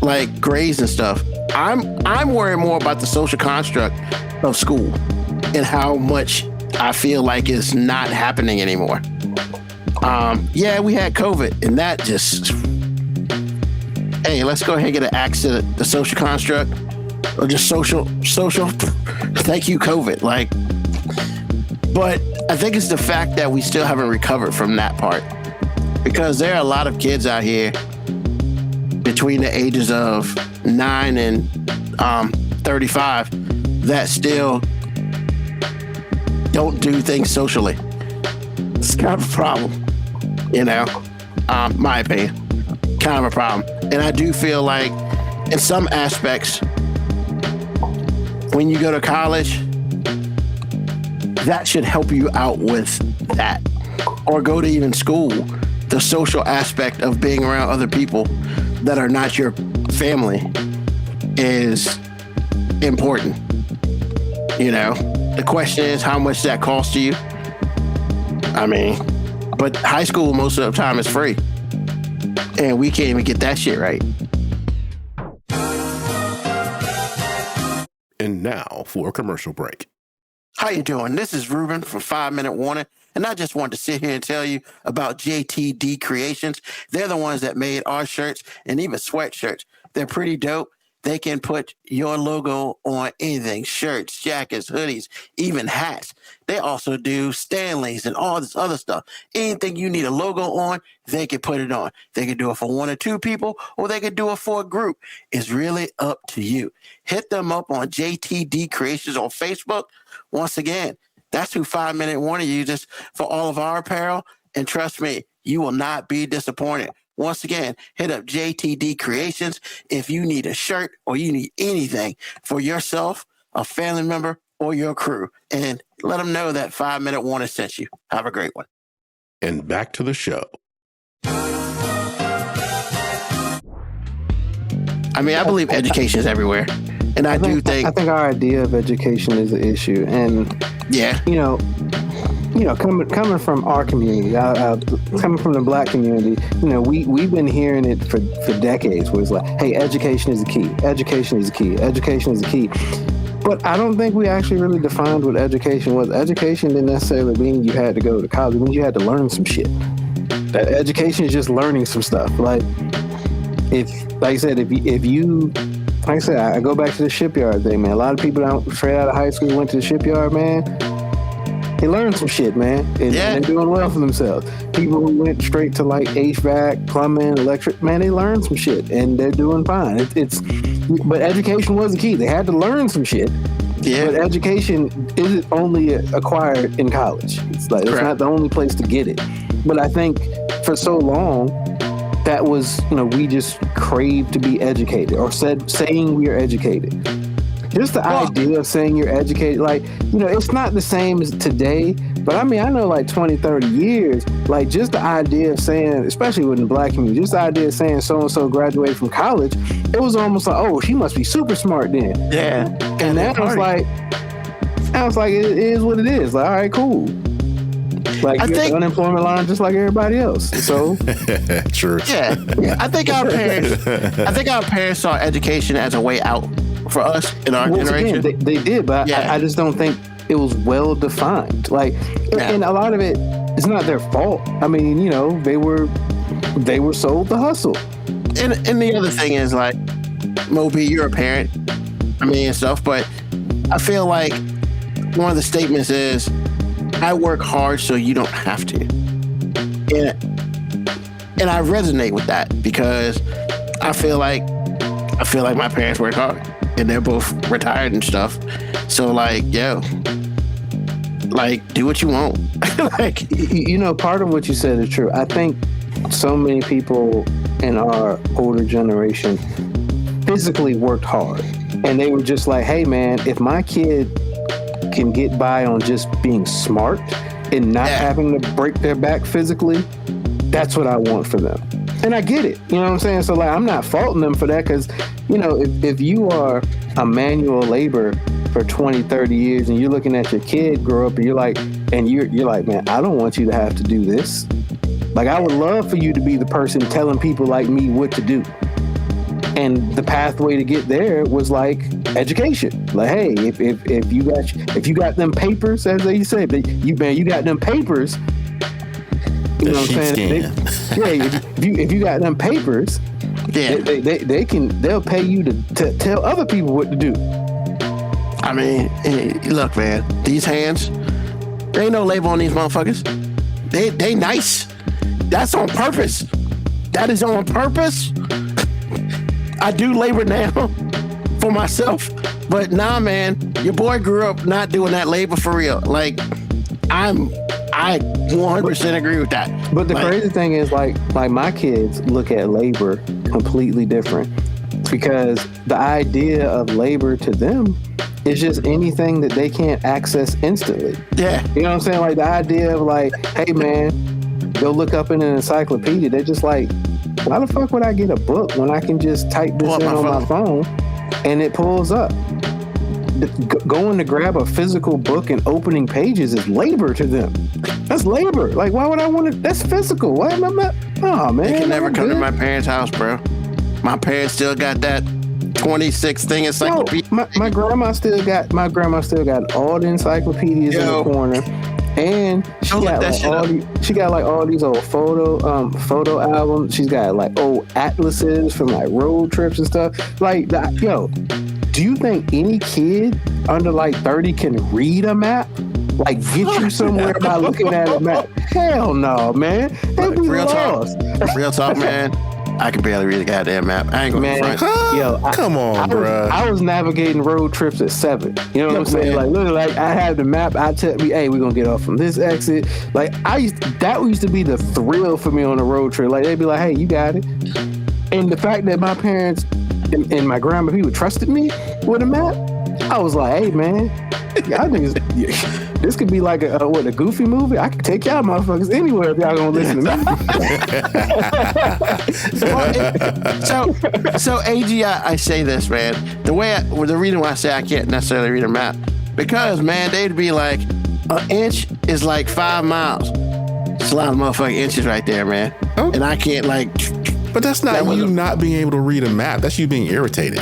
S1: like grades and stuff. I'm worried more about the social construct of school and how much I feel like it's not happening anymore. Yeah, we had COVID and that just, hey, let's go ahead and get an axe to the social construct or just social, thank you, COVID. Like, but I think it's the fact that we still haven't recovered from that part because there are a lot of kids out here between the ages of 9 and 35 that still don't do things socially. It's kind of a problem, you know, my opinion, kind of a problem. And I do feel like in some aspects, when you go to college, that should help you out with that. Or go to even school, the social aspect of being around other people that are not your family is important. You know, the question is how much that costs to you. I mean, but high school most of the time is free. And we can't even get that shit right.
S3: And now for a commercial break.
S1: How you doing? This is Ruben from 5 Minute Warning, and I just wanted to sit here and tell you about JTD Creations. They're the ones that made our shirts and even sweatshirts. They're pretty dope. They can put your logo on anything, shirts, jackets, hoodies, even hats. They also do Stanleys and all this other stuff. Anything you need a logo on, they can put it on. They can do it for one or two people, or they can do it for a group. It's really up to you. Hit them up on JTD Creations on Facebook. Once again, that's who 5 Minute Warning uses for all of our apparel. And trust me, you will not be disappointed. Once again, hit up JTD Creations if you need a shirt or you need anything for yourself, a family member, or your crew. And let them know that 5 Minute Warning sent you. Have a great one.
S3: And back to the show.
S1: I mean, I believe education is everywhere. And I think
S4: our idea of education is an issue. And,
S1: yeah,
S4: coming from our community, coming from the Black community, we've been hearing it for decades, where it's like, hey, education is the key. Education is the key. Education is the key. But I don't think we actually really defined what education was. Education didn't necessarily mean you had to go to college. It means you had to learn some shit. That education is just learning some stuff. Like I said, I go back to the shipyard thing, man. A lot of people straight out of high school went to the shipyard, man. They learned some shit, man. And they're doing well for themselves. People who went straight to like HVAC, plumbing, electric, man, they learned some shit and they're doing fine. But education was the key. They had to learn some shit. Yeah. But education isn't only acquired in college. It's not the only place to get it. But I think for so long, that was, we just craved to be educated or saying we are educated. Just the idea of saying you're educated, it's not the same as today, but I mean, I know 20, 30 years, just the idea of saying, especially within the Black community, just the idea of saying so-and-so graduated from college, it was almost like, oh, she must be super smart then.
S1: Yeah.
S4: And that was like, it is what it is. Like, all right, cool. I think the unemployment line just like everybody else. So
S3: true.
S1: Yeah. I think our parents saw education as a way out for us in our generation.
S4: Again, they did, but I just don't think it was well defined. And a lot of it is not their fault. I mean, they were sold the hustle.
S1: And the other thing is Moby, you're a parent. I mean, and stuff, but I feel like one of the statements is, I work hard so you don't have to. And I resonate with that because I feel like my parents work hard and they're both retired and stuff. So do what you want.
S4: Part of what you said is true. I think so many people in our older generation physically worked hard and they were just like, hey man, if my kid can get by on just being smart and not having to break their back physically, that's what I want for them. And I get it. You know what I'm saying? So I'm not faulting them for that because, if you are a manual labor for 20, 30 years and you're looking at your kid grow up and you're like, man, I don't want you to have to do this. I would love for you to be the person telling people like me what to do. And the pathway to get there was education. Hey, if you got them papers, as they say, you got them papers. You know what I'm saying? If you got them papers, they'll pay you to tell other people what to do.
S1: I mean, hey, look, man, these hands, there ain't no label on these motherfuckers. They nice. That's on purpose. That is on purpose. I do labor now for myself, but nah, man, your boy grew up not doing that labor for real. I 100% agree with that.
S4: But the crazy thing is, my kids look at labor completely different because the idea of labor to them is just anything that they can't access instantly.
S1: Yeah.
S4: You know what I'm saying? The idea of hey man, go look up in an encyclopedia. They're just why the fuck would I get a book when I can just type this in on my phone and it pulls up? Going to grab a physical book and opening pages is labor to them. That's labor. Why would I want to? That's physical. Why am I? Oh man,
S1: they can never come to my parents' house, bro. My parents still got that 26 thing
S4: No,
S1: encyclopedia.
S4: my grandma still got all the encyclopedias in the corner, and she got like all these old photo albums. She's got like old atlases from like road trips and stuff. Like that, yo. Do you think any kid under like 30 can read a map? Like get you somewhere by looking at a map? Hell no, man. They'd be lost.
S1: Real talk, man. I can barely read a goddamn map. I ain't gonna front.
S4: Yo,
S3: Come on, bro.
S4: I was navigating road trips at 7. You know what I'm saying? Like literally, like I had the map. I tell me, hey, we're gonna get off from this exit. Like that used to be the thrill for me on a road trip. Like they'd be like, hey, you got it. And the fact that my parents and my grandma, people trusted me with a map, I was like, hey, man, y'all niggas, this could be like a Goofy movie. I could take y'all motherfuckers anywhere if y'all gonna listen to
S1: me. So AG, I say this, man. The reason why I say I can't necessarily read a map, because, man, they'd be like, an inch is like 5 miles. It's a lot of motherfucking inches right there, man. Oh. And I can't like...
S3: But that's not you not being able to read a map. That's you being irritated.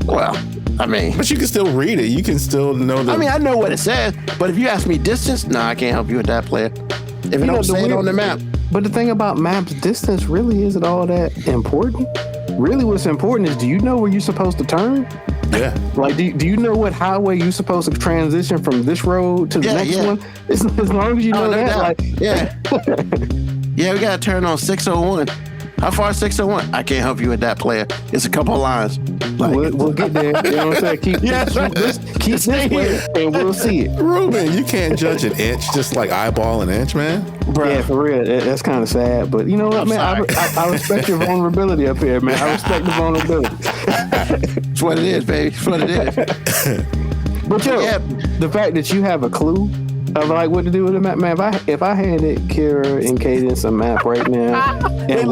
S1: Well, I mean...
S3: But you can still read it. You can still know the...
S1: I mean, I know what it says, but if you ask me distance, no, I can't help you with that, player. If it don't say it on the map.
S4: But the thing about maps, distance really isn't all that important. Really what's important is, do you know where you're supposed to turn?
S3: Yeah.
S4: Like, do you know what highway you're supposed to transition from this road to the next one? As long as you know that. Like,
S1: yeah, we got to turn on 601. How far is 601? I can't help you with that, player. It's a couple of lines.
S4: Like, we'll get there. You know what I'm saying? Keep this way, and we'll see it.
S3: Ruben, you can't judge an inch just like eyeball an inch, man.
S4: Bruh. Yeah, for real. That's kind of sad. But you know what, man? I respect your vulnerability up here, man. I respect the vulnerability.
S1: It's what it is, baby. It's what it is.
S4: But the fact that you have a clue of like what to do with a map, man. If I handed Kira and Cadence a map right now and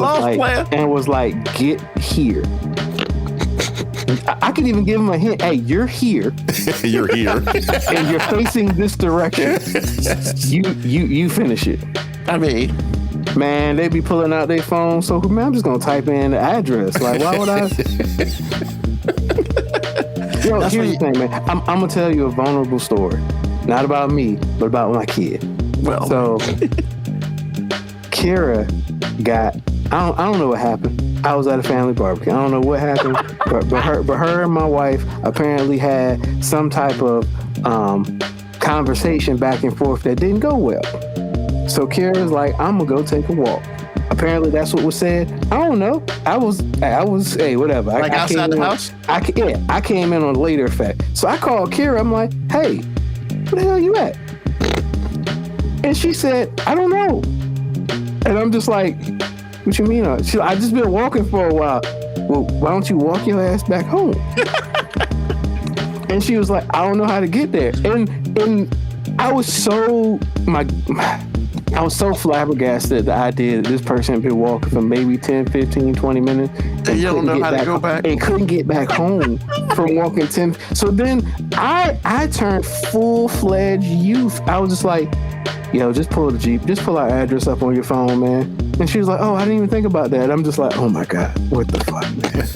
S4: was like, get here, I could even give them a hint. Hey, you're here.
S3: You're here,
S4: and you're facing this direction. You finish it.
S1: I mean,
S4: man, they be pulling out their phone. So man, I'm just gonna type in the address. Like, why would I? Yo, here's the thing, man. I'm gonna tell you a vulnerable story. Not about me, but about my kid.
S1: Well,
S4: so Kira got, I don't know what happened. I was at a family barbecue. I don't know what happened, but her and my wife apparently had some type of conversation back and forth that didn't go well. So Kira's like, I'm gonna go take a walk. Apparently that's what was said. I don't know. I was hey, whatever.
S1: Like outside the house?
S4: I came in on a later effect. So I called Kira. I'm like, hey, where the hell you at? And she said, I don't know. And I'm just like, what you mean? I just been walking for a while. Well, why don't you walk your ass back home? And she was like, I don't know how to get there. And I was so flabbergasted at the idea that this person had been walking for maybe 10, 15, 20 minutes.
S1: And you don't know how to go back.
S4: And couldn't get back home from walking 10. So then I turned full-fledged youth. I was just like, yo, just pull the Jeep. Just pull our address up on your phone, man. And she was like, oh, I didn't even think about that. I'm just like, oh my God, what the fuck, man?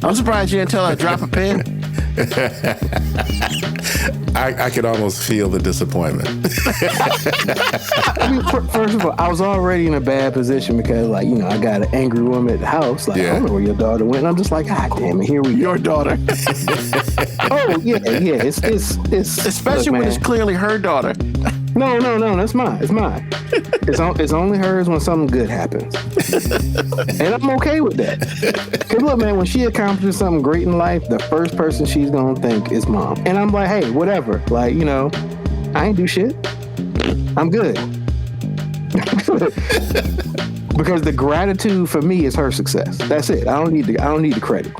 S1: I'm surprised you didn't tell her to drop a pin.
S3: I could almost feel the disappointment.
S4: I mean, first of all, I was already in a bad position because, like, you know, I got an angry woman at the house. Like, I don't know where your daughter went. And I'm just like, God damn it, here we go.
S1: Your daughter.
S4: Oh, yeah. It's
S1: especially when it's clearly her daughter.
S4: No, that's mine. It's mine. It's only hers when something good happens. And I'm okay with that. Because look, man, when she accomplishes something great in life, the first person she's going to think is mom. And I'm like, hey, whatever. Like, you know, I ain't do shit. I'm good. Because the gratitude for me is her success. That's it. I don't need the credit.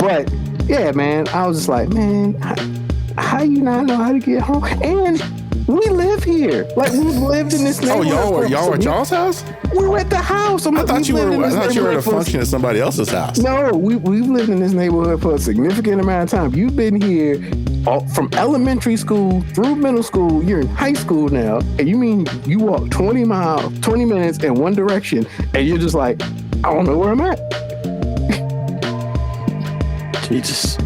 S4: But yeah, man, I was just like, man, how you not know how to get home? And we live here. Like, we've lived in this neighborhood.
S3: Oh, y'all at y'all's house?
S4: We were at the house.
S3: I thought you were at a function at somebody else's house.
S4: No, we've lived in this neighborhood for a significant amount of time. You've been here from elementary school through middle school. You're in high school now. And you mean you walk 20 minutes in one direction, and you're just like, I don't know where I'm at.
S1: Jesus.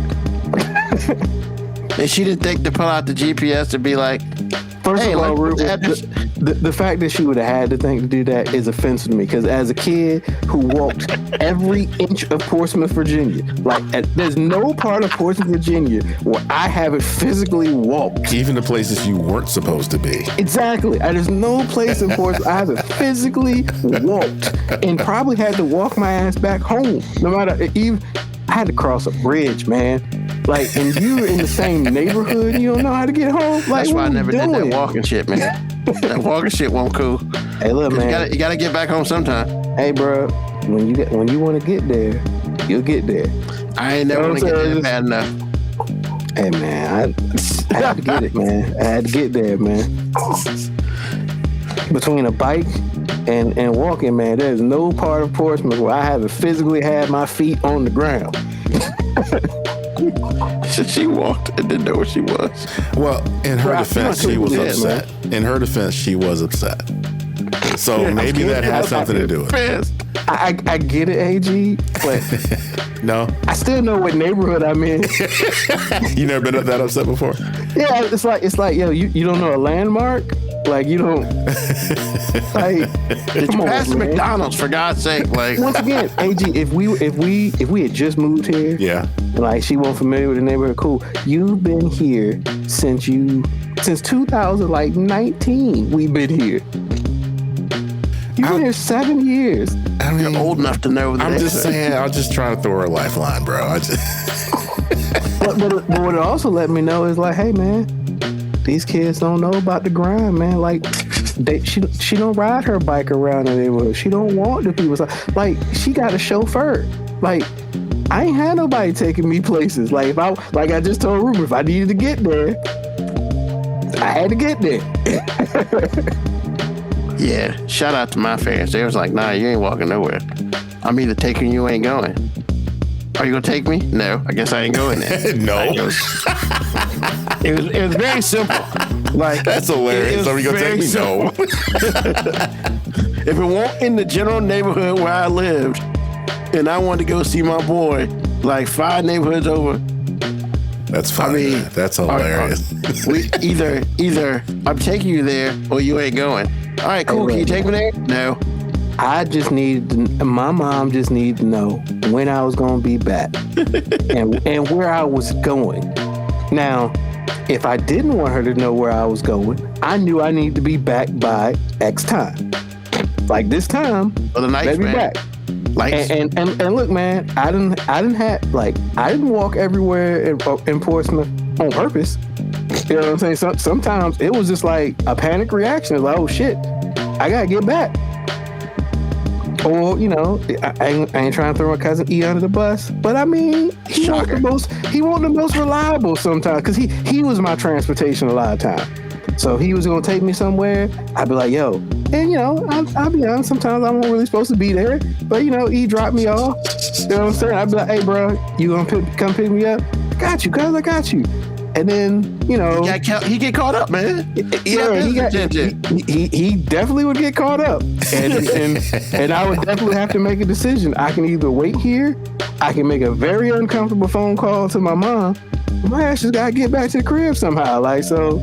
S1: And she didn't think to pull out the GPS to be like,
S4: First
S1: hey,
S4: of all,
S1: look,
S4: the fact that she would have had to think to do that is offensive to me, because as a kid who walked every inch of Portsmouth, Virginia, like there's no part of Portsmouth, Virginia where I haven't physically walked.
S3: Even the places you weren't supposed to be.
S4: Exactly. There's no place in Portsmouth I haven't physically walked, and probably had to walk my ass back home. No matter, even I had to cross a bridge, man. Like, and you're in the same neighborhood, you don't know how to get home. Like,
S1: that's why I
S4: what
S1: never
S4: you
S1: did that
S4: doing?
S1: walking shit, man. That walking shit won't cool.
S4: Hey, look, man.
S1: You gotta get back home sometime.
S4: Hey, bro. When you want to get there, you'll get there.
S1: I ain't never
S4: You know
S1: want to
S4: what
S1: get
S4: I'm
S1: there
S4: saying?
S1: bad enough.
S4: Hey, man. I had to get it, man. I had to get there, man. Between a bike and walking, man, there's no part of Portsmouth where I haven't physically had my feet on the ground.
S1: She walked and didn't know where she was.
S3: Well, in her
S4: Well,
S3: defense,
S4: I
S3: she was
S4: couldn't do
S3: upset. In her defense, she was upset. So maybe that had something to do with it.
S1: Pissed.
S4: I get it, AG, but
S3: No?
S4: I still know what neighborhood I'm in.
S3: You never been that upset before?
S4: Yeah, it's like, yo, you don't know a landmark? Like, you don't, like,
S1: Did
S4: come
S1: you
S4: on,
S1: pass the
S4: man.
S1: McDonald's, for God's sake? Like,
S4: Once again, AG, if we had just moved here,
S3: Yeah.
S4: like she wasn't familiar with the neighborhood, cool. You've been here since 2019. We've been here. You've been here 7 years.
S3: I mean,
S1: you're old enough to know that.
S3: I'm just saying, I'll just try to throw her a lifeline, bro.
S4: But what it also let me know is like, hey, man, these kids don't know about the grind, man. Like, she don't ride her bike around the neighborhood. She don't walk to people's like she got a chauffeur. Like, I ain't had nobody taking me places. Like, I just told Ruben, if I needed to get there, I had to get there.
S1: Yeah, shout out to my parents. They was like, nah, you ain't walking nowhere. I'm either taking you or ain't going. Are you gonna take me? No, I guess I ain't going there.
S3: No.
S1: It was very simple. Like,
S3: That's hilarious.
S1: it
S3: Are
S1: was
S3: you going to
S1: very
S3: take me? No.
S1: if it weren't in the general neighborhood where I lived, and I wanted to go see my boy, like 5 neighborhoods over,
S3: That's funny.
S1: I mean,
S3: That's hilarious.
S1: we either I'm taking you there or you ain't going. All right, cool. Can you take me there? No.
S4: My mom just needed to know when I was going to be back and where I was going. Now, if I didn't want her to know where I was going, I knew I needed to be back by X time. Like this time,
S1: For the nights,
S4: let me
S1: man.
S4: back.
S1: Lights.
S4: And look, man, I didn't walk everywhere in Portsmouth on purpose. You know what I'm saying? Sometimes it was just like a panic reaction. Like, oh shit, I gotta get back. Or, you know, I ain't trying to throw my cousin E under the bus, but I mean, he wasn't the most reliable sometimes, because he was my transportation a lot of time. So he was gonna take me somewhere, I'd be like, yo, and you know, I'll be honest, sometimes I wasn't really supposed to be there, but you know, he dropped me off. You know what I'm saying? I'd be like, hey, bro, you gonna come pick me up? I got you, cuz, I got you. And then, you know,
S1: He get caught up, man.
S4: he definitely would get caught up, and I would definitely have to make a decision. I can either wait here, I can make a very uncomfortable phone call to my mom. My ass just gotta get back to the crib somehow. Like, so,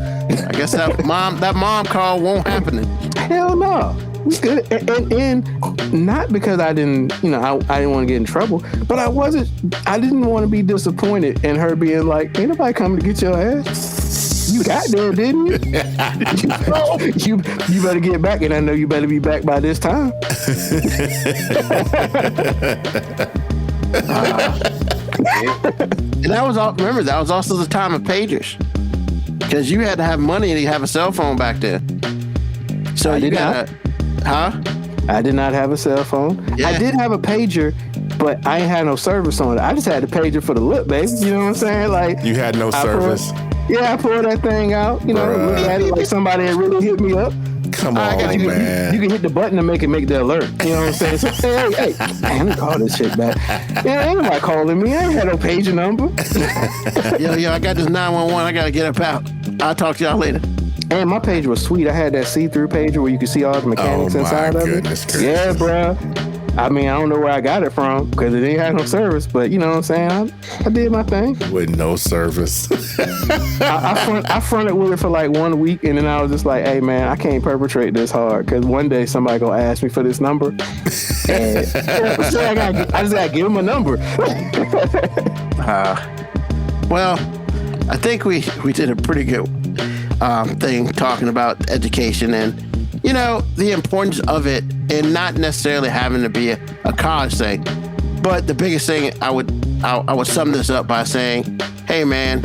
S1: I guess that mom call won't happen.
S4: hell no. We good, and not because I didn't, you know, I didn't want to get in trouble, but I didn't want to be disappointed in her being like, ain't nobody coming to get your ass. You got there, didn't you? you better get back, and I know you better be back by this time.
S1: And that was also the time of pagers, because you had to have money to have a cell phone back then. So
S4: I did not.
S1: Huh?
S4: I did not have a cell phone.
S1: Yeah.
S4: I did have a pager, but I ain't had no service on it. I just had the pager for the look, baby. You know what I'm saying? Like,
S3: You had no service.
S4: I pulled that thing out. You know,
S3: Bruh.
S4: looked at it like somebody had really hit me up.
S3: Come on, man.
S4: You can hit the button to make the alert. You know what I'm saying? So, hey, man, let me call this shit back. Yeah, ain't nobody calling me. I ain't had no pager number.
S1: Yo, I got this 911. I gotta get up out. I'll talk to y'all later.
S4: And my pager was sweet. I had that see-through pager where you could see all the mechanics
S3: Oh, my
S4: inside of it.
S3: goodness gracious.
S4: Yeah, bro. I mean, I don't know where I got it from because it ain't had no service, but you know what I'm saying? I did my thing.
S3: With no service.
S4: I fronted with it for like 1 week, and then I was just like, hey, man, I can't perpetrate this hard because one day somebody going to ask me for this number. And so I just got to give them a number.
S1: Well, I think we did a pretty good thing talking about education and, you know, the importance of it, and not necessarily having to be a college thing. But the biggest thing, I would sum this up by saying, hey man,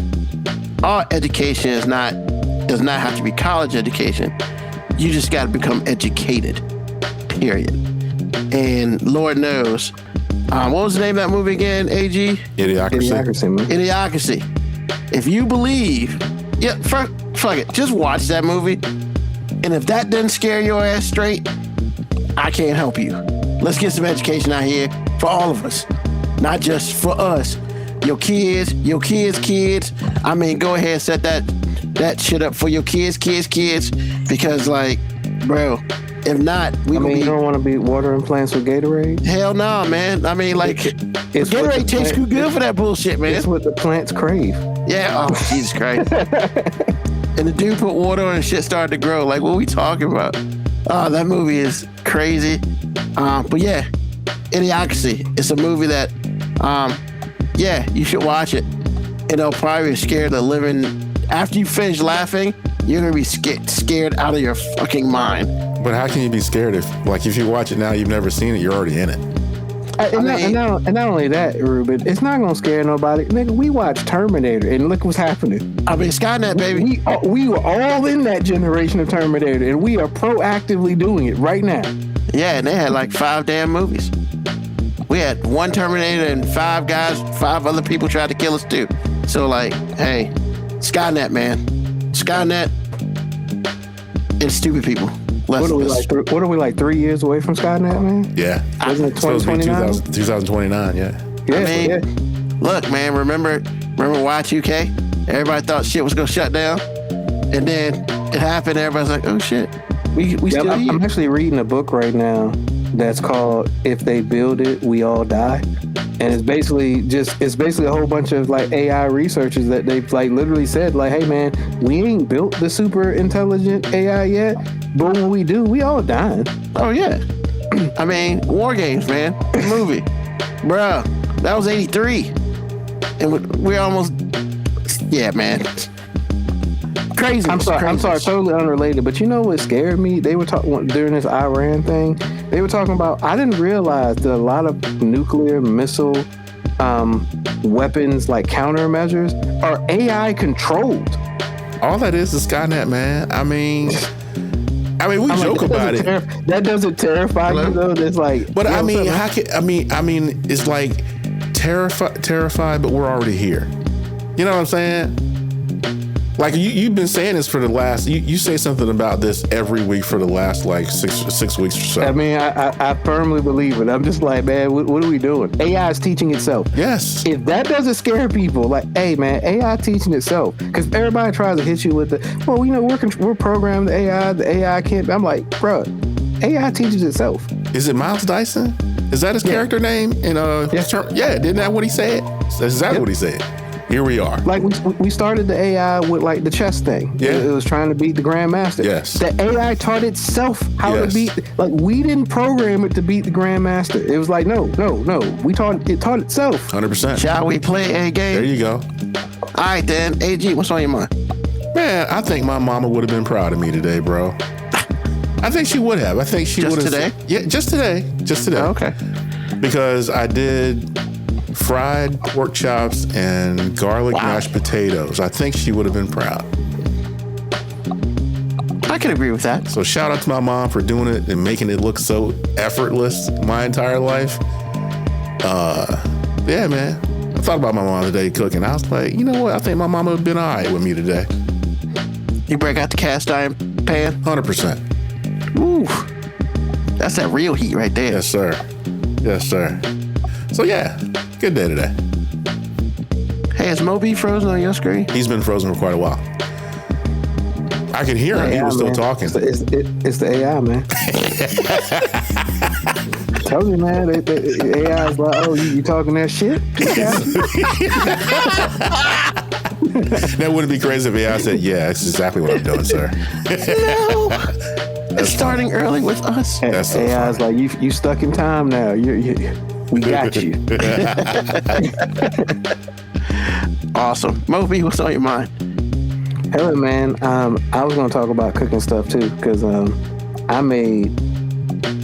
S1: all education does not have to be college education. You just got to become educated, period. And Lord knows, what was the name of that movie again, AG?
S3: Idiocracy.
S1: Idiocracy. If you believe, yeah, fuck it, just watch that movie. And if that doesn't scare your ass straight, I can't help you. Let's get some education out here for all of us, not just for us. Your kids. I mean, go ahead and set that shit up for your kids, because like, bro, if not,
S4: you don't want to be watering plants with Gatorade?
S1: Hell no, man. I mean, like, Gatorade tastes too good for that bullshit, man.
S4: It's what the plants crave.
S1: Yeah, oh, Jesus Christ. And the dude put water on and shit started to grow. Like, what are we talking about? Oh, that movie is crazy. But yeah, Idiocracy. It's a movie that, yeah, you should watch it. And it'll probably be scared of living. After you finish laughing, you're going to be scared out of your fucking mind.
S3: But how can you be scared if you watch it now, you've never seen it, you're already in it?
S4: And not only that, Ruben, it's not gonna scare nobody. Nigga, we watched Terminator, and look what's happening.
S1: I mean, Skynet, baby.
S4: We were all in that generation of Terminator, and we are proactively doing it right now.
S1: Yeah, and they had like 5 damn movies. We had 1 Terminator and 5 other people tried to kill us too. So like, hey, Skynet, man. Skynet and stupid people.
S4: What are we like 3 years away from Skynet, man?
S3: Yeah.
S4: Isn't it 2029?
S3: 2029, yeah.
S1: I mean, look, man, remember Y2K? Everybody thought shit was gonna shut down. And then it happened, everybody's like, oh shit. We still here.
S4: I'm actually reading a book right now that's called If They Build It, We All Die. And it's basically a whole bunch of like AI researchers that they've like literally said like, hey man, we ain't built the super intelligent AI yet, but when we do, we all dying.
S1: Oh yeah. I mean, War Games, man. The movie. Bruh, that was 83. And we're almost, yeah, man. Crazy.
S4: I'm sorry, totally unrelated, but you know what scared me? They were talking during this Iran thing. They were talking about, I didn't realize that a lot of nuclear missile weapons, like countermeasures, are AI controlled.
S3: All that is Skynet, man. I mean, we joke about it.
S4: That doesn't terrify you though. It's like,
S3: but I mean, it's like terrified, but we're already here. You know what I'm saying? Like you've been saying this for the last. You say something about this every week for the last like six weeks or so.
S4: I mean, I firmly believe it. I'm just like, man, what are we doing? AI is teaching itself.
S3: Yes.
S4: If that doesn't scare people, like, hey, man, AI teaching itself, because everybody tries to hit you with the, well, you know, we're programming the AI. The AI can't. I'm like, bro, AI teaches itself.
S3: Is it Miles Dyson? Is that his character name? Yeah, didn't that what he said? That's exactly what he said. Here we are.
S4: Like we started the AI with like the chess thing.
S3: Yeah.
S4: It was trying to beat the grandmaster.
S3: Yes.
S4: The AI taught itself how to beat. Like we didn't program it to beat the grandmaster. It was like no. It taught itself.
S3: 100%.
S1: Shall we play a game?
S3: There you go.
S1: All right then, AG, what's on your mind?
S3: Man, I think my mama would have been proud of me today, bro. I think she would have. I think she would have.
S1: Just today?
S3: Yeah, just today. Just today.
S1: Oh, okay.
S3: Because I did fried pork chops and garlic mashed potatoes. I think she would have been proud.
S1: I can agree with that.
S3: So shout out to my mom for doing it and making it look so effortless my entire life. Yeah, man. I thought about my mom today cooking. I was like, you know what? I think my mama would have been all right with me today.
S1: You break out the cast iron pan?
S3: 100%.
S1: Ooh. That's that real heat right there.
S3: Yes, sir. Yes, sir. So yeah, good day today.
S1: Hey, is Moby frozen on your screen?
S3: He's been frozen for quite a while. I could hear him. He was still talking.
S4: It's the AI, man. Told you, man. The AI's like, oh, you talking that shit?
S3: That wouldn't be crazy if AI said, yeah, that's exactly what I'm doing, sir.
S1: No. It's starting early with us.
S3: That's so
S4: AI's
S3: funny.
S4: like, you stuck in time now. We got you.
S1: Awesome. Moby, what's on your mind?
S4: Hell, man. I was gonna talk about cooking stuff too, because I made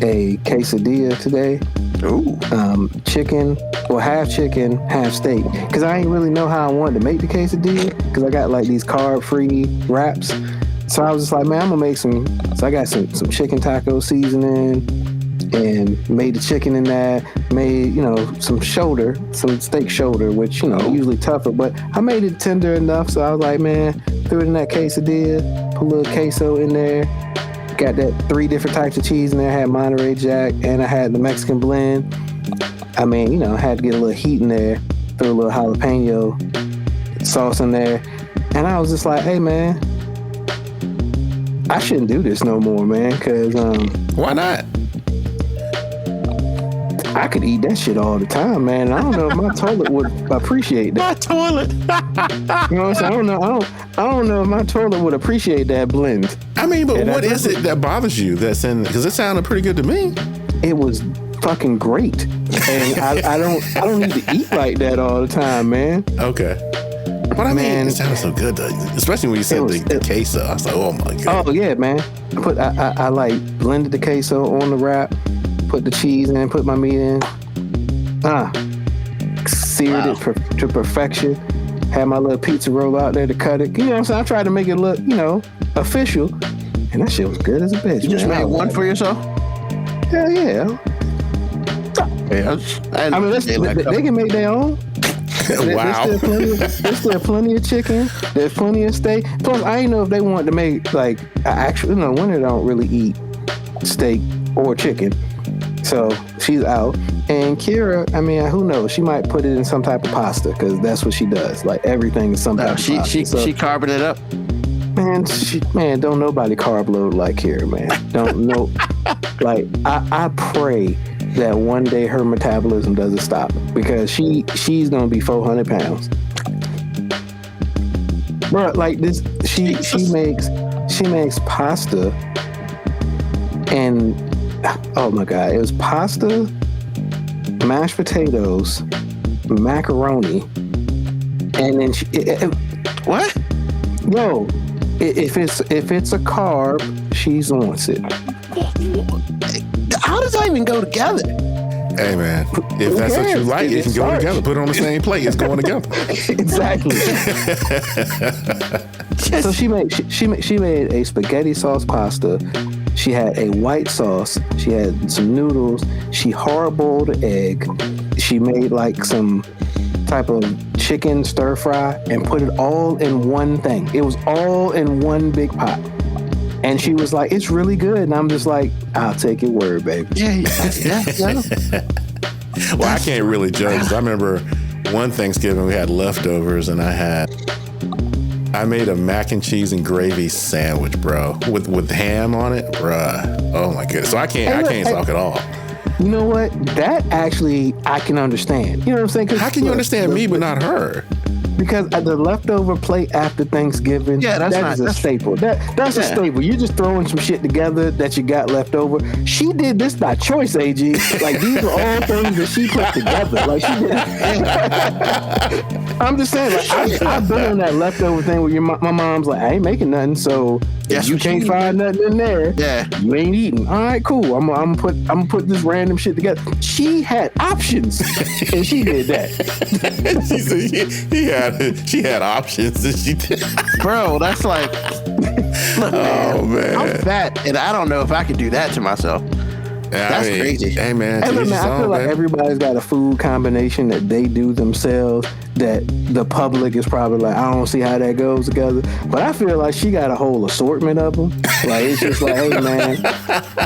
S4: a quesadilla today.
S1: Ooh.
S4: Chicken, well, half chicken, half steak. Because I didn't really know how I wanted to make the quesadilla, because I got like these carb-free wraps. So I was just like, man, I'm gonna make some. So I got some chicken taco seasoning and made the chicken in that. Made, some steak shoulder, which, usually tougher, but I made it tender enough. So I was like, man, threw it in that quesadilla, put a little queso in there. Got that 3 different types of cheese in there. I had Monterey Jack and I had the Mexican blend. I mean, I had to get a little heat in there. Threw a little jalapeno sauce in there. And I was just like, hey, man, I shouldn't do this no more, man, because
S3: Why not?
S4: I could eat that shit all the time, man. I don't know if my toilet would appreciate that.
S1: My toilet.
S4: You know what I'm saying? I don't know if my toilet would appreciate that blend.
S3: I mean, but what is it that bothers you that's in, because it sounded pretty good to me.
S4: It was fucking great. And I don't need to eat like that all the time, man.
S3: Okay. But I mean,
S4: Man.
S3: it sounded so good, though. Especially when you said the queso. I was like, oh my God.
S4: Oh yeah, man. I like blended the queso on the wrap, put the cheese in, put my meat in. Seared it to perfection. Had my little pizza roll out there to cut it. You know what I'm saying? I tried to make it look, official. And that shit was good as a bitch.
S1: You just
S4: man.
S1: made one for yourself?
S4: Hell yeah.
S1: Yeah.
S4: I mean, they can make their own.
S3: Wow.
S4: There's still plenty of chicken. There's plenty of steak. Plus, I didn't know if they wanted to make like actually, women don't really eat steak or chicken, so she's out. And Kira, I mean, who knows? She might put it in some type of pasta because that's what she does. Like everything is some type of pasta.
S1: She carving it up.
S4: Man, don't nobody carb load like Kira, man. Don't know. Like I pray that one day her metabolism doesn't stop because she's gonna be 400 pounds. Bro, like this, she makes pasta, and oh my God, it was pasta, mashed potatoes, macaroni, and then
S1: What?
S4: yo, if it's a carb, she wants it.
S1: How does that even go together?
S3: Hey, man, if that's what you
S4: cares?
S3: like, it
S4: It's
S3: can go
S4: starch.
S3: together. Put it on the same plate. It's going together.
S4: Exactly. So she made a spaghetti sauce pasta. She had a white sauce. She had some noodles. She hard-boiled an egg. She made like some type of chicken stir fry and put it all in one thing. It was all in one big pot. And she was like, it's really good. And I'm just like, I'll take your word, baby.
S1: Yeah.
S3: Well, I can't really judge. 'Cause I remember one Thanksgiving we had leftovers, and I made a mac and cheese and gravy sandwich, bro, with ham on it, bruh. Oh my goodness. So I can't talk at all.
S4: You know what? That actually I can understand. You know what I'm saying? 'Cause
S3: How can you understand me but not her?
S4: Because the leftover plate after Thanksgiving,
S1: Yeah, that's
S4: a staple. That's a staple. You're just throwing some shit together that you got left over. She did this by choice, AG. Like these are all things that she put together. Like she did. I'm just saying, like I've been on that leftover thing where my mom's like, I ain't making nothing, so if you can't find nothing in there, you ain't eating. All right, cool. I'm gonna put this random shit together. She had options, and she did that.
S3: She had options, and she did.
S1: Bro, that's like, look, man, I'm fat, and I don't know if I could do that to myself. That's crazy.
S3: Hey, man.
S4: Hey, look, man, I feel like everybody's got a food combination that they do themselves that the public is probably like, I don't see how that goes together. But I feel like she got a whole assortment of them. Like, it's just like, hey, man,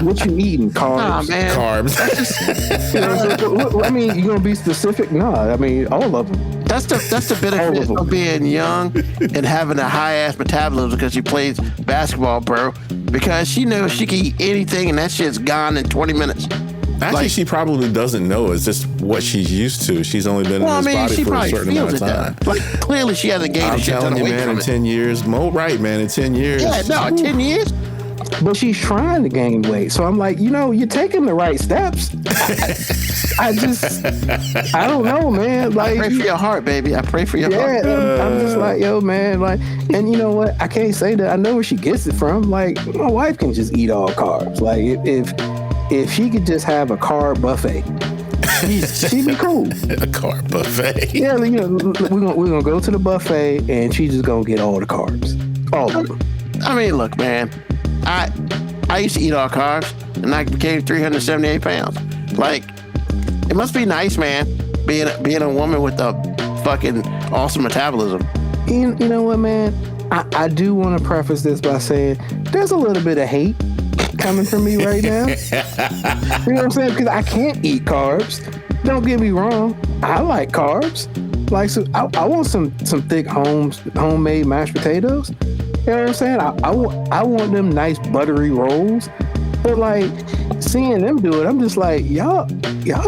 S4: what you eating? Carbs.
S1: Nah, man.
S3: Carbs.
S4: You know, I mean, you going to be specific? No, I mean, all of them.
S1: That's the benefit of being young and having a high ass metabolism because she plays basketball, bro. Because she knows she can eat anything and that shit's gone in 20 minutes.
S3: Actually, she probably doesn't know. It's just what she's used to. She's only been in this body
S1: she
S3: for a
S1: probably
S3: certain amount
S1: feels
S3: of
S1: it
S3: time.
S1: though. Like clearly, she hasn't gained
S3: I'm
S1: a shit ton
S3: telling
S1: of
S3: you,
S1: weight
S3: man,
S1: from
S3: in
S1: it.
S3: 10 years, right, man, in 10 years.
S1: Yeah, no, 10 years.
S4: But she's trying to gain weight. So I'm like, you're taking the right steps. I don't know, man. Like,
S1: I pray for your heart, baby. I pray for your heart.
S4: I'm just like, yo, man. Like, and you know what? I can't say that. I know where she gets it from. Like, my wife can just eat all carbs. Like, if she could just have a carb buffet, she'd be cool.
S3: A carb buffet.
S4: Yeah, we're gonna go to the buffet and she's just gonna get all the carbs, all of them.
S1: I mean, look, man. I used to eat all carbs, and I became 378 pounds. Like, it must be nice, man, being a woman with a fucking awesome metabolism.
S4: You know what, man? I do want to preface this by saying there's a little bit of hate coming from me right now. You know what I'm saying? Because I can't eat carbs. Don't get me wrong. I like carbs. Like, so I want some thick homemade mashed potatoes. You know what I'm saying? I want them nice buttery rolls. But like seeing them do it, I'm just like, y'all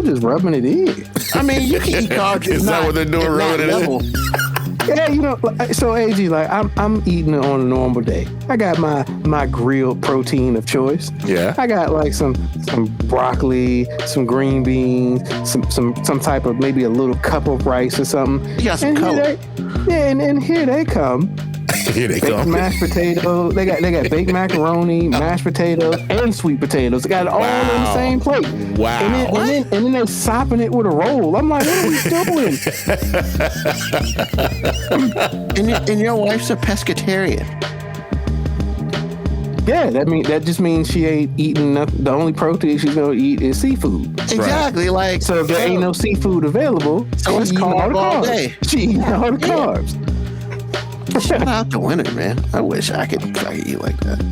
S4: just rubbing it in.
S1: I mean, you can eat carbs.
S3: Is that what they're doing, rubbing it in?
S4: Yeah, so AG, like I'm eating it on a normal day. I got my grilled protein of choice.
S3: Yeah.
S4: I got like some broccoli, some green beans, some type of maybe a little cup of rice or something.
S1: You got some color.
S4: And here they come.
S3: Here they
S4: Baked
S3: come.
S4: mashed potatoes. They got baked macaroni, mashed potatoes, and sweet potatoes. They got it all on the same plate.
S3: Wow.
S4: And then they're sopping it with a roll. I'm like, what are we doing?
S1: And your wife's a pescatarian.
S4: Yeah, that just means she ain't eating nothing. The only protein she's gonna eat is seafood.
S1: Exactly. Like,
S4: So if there ain't no seafood available,
S1: So it's
S4: she eating
S1: carb all day.
S4: She eating all the carbs.
S1: shout out to winter, man. I wish I could eat like that.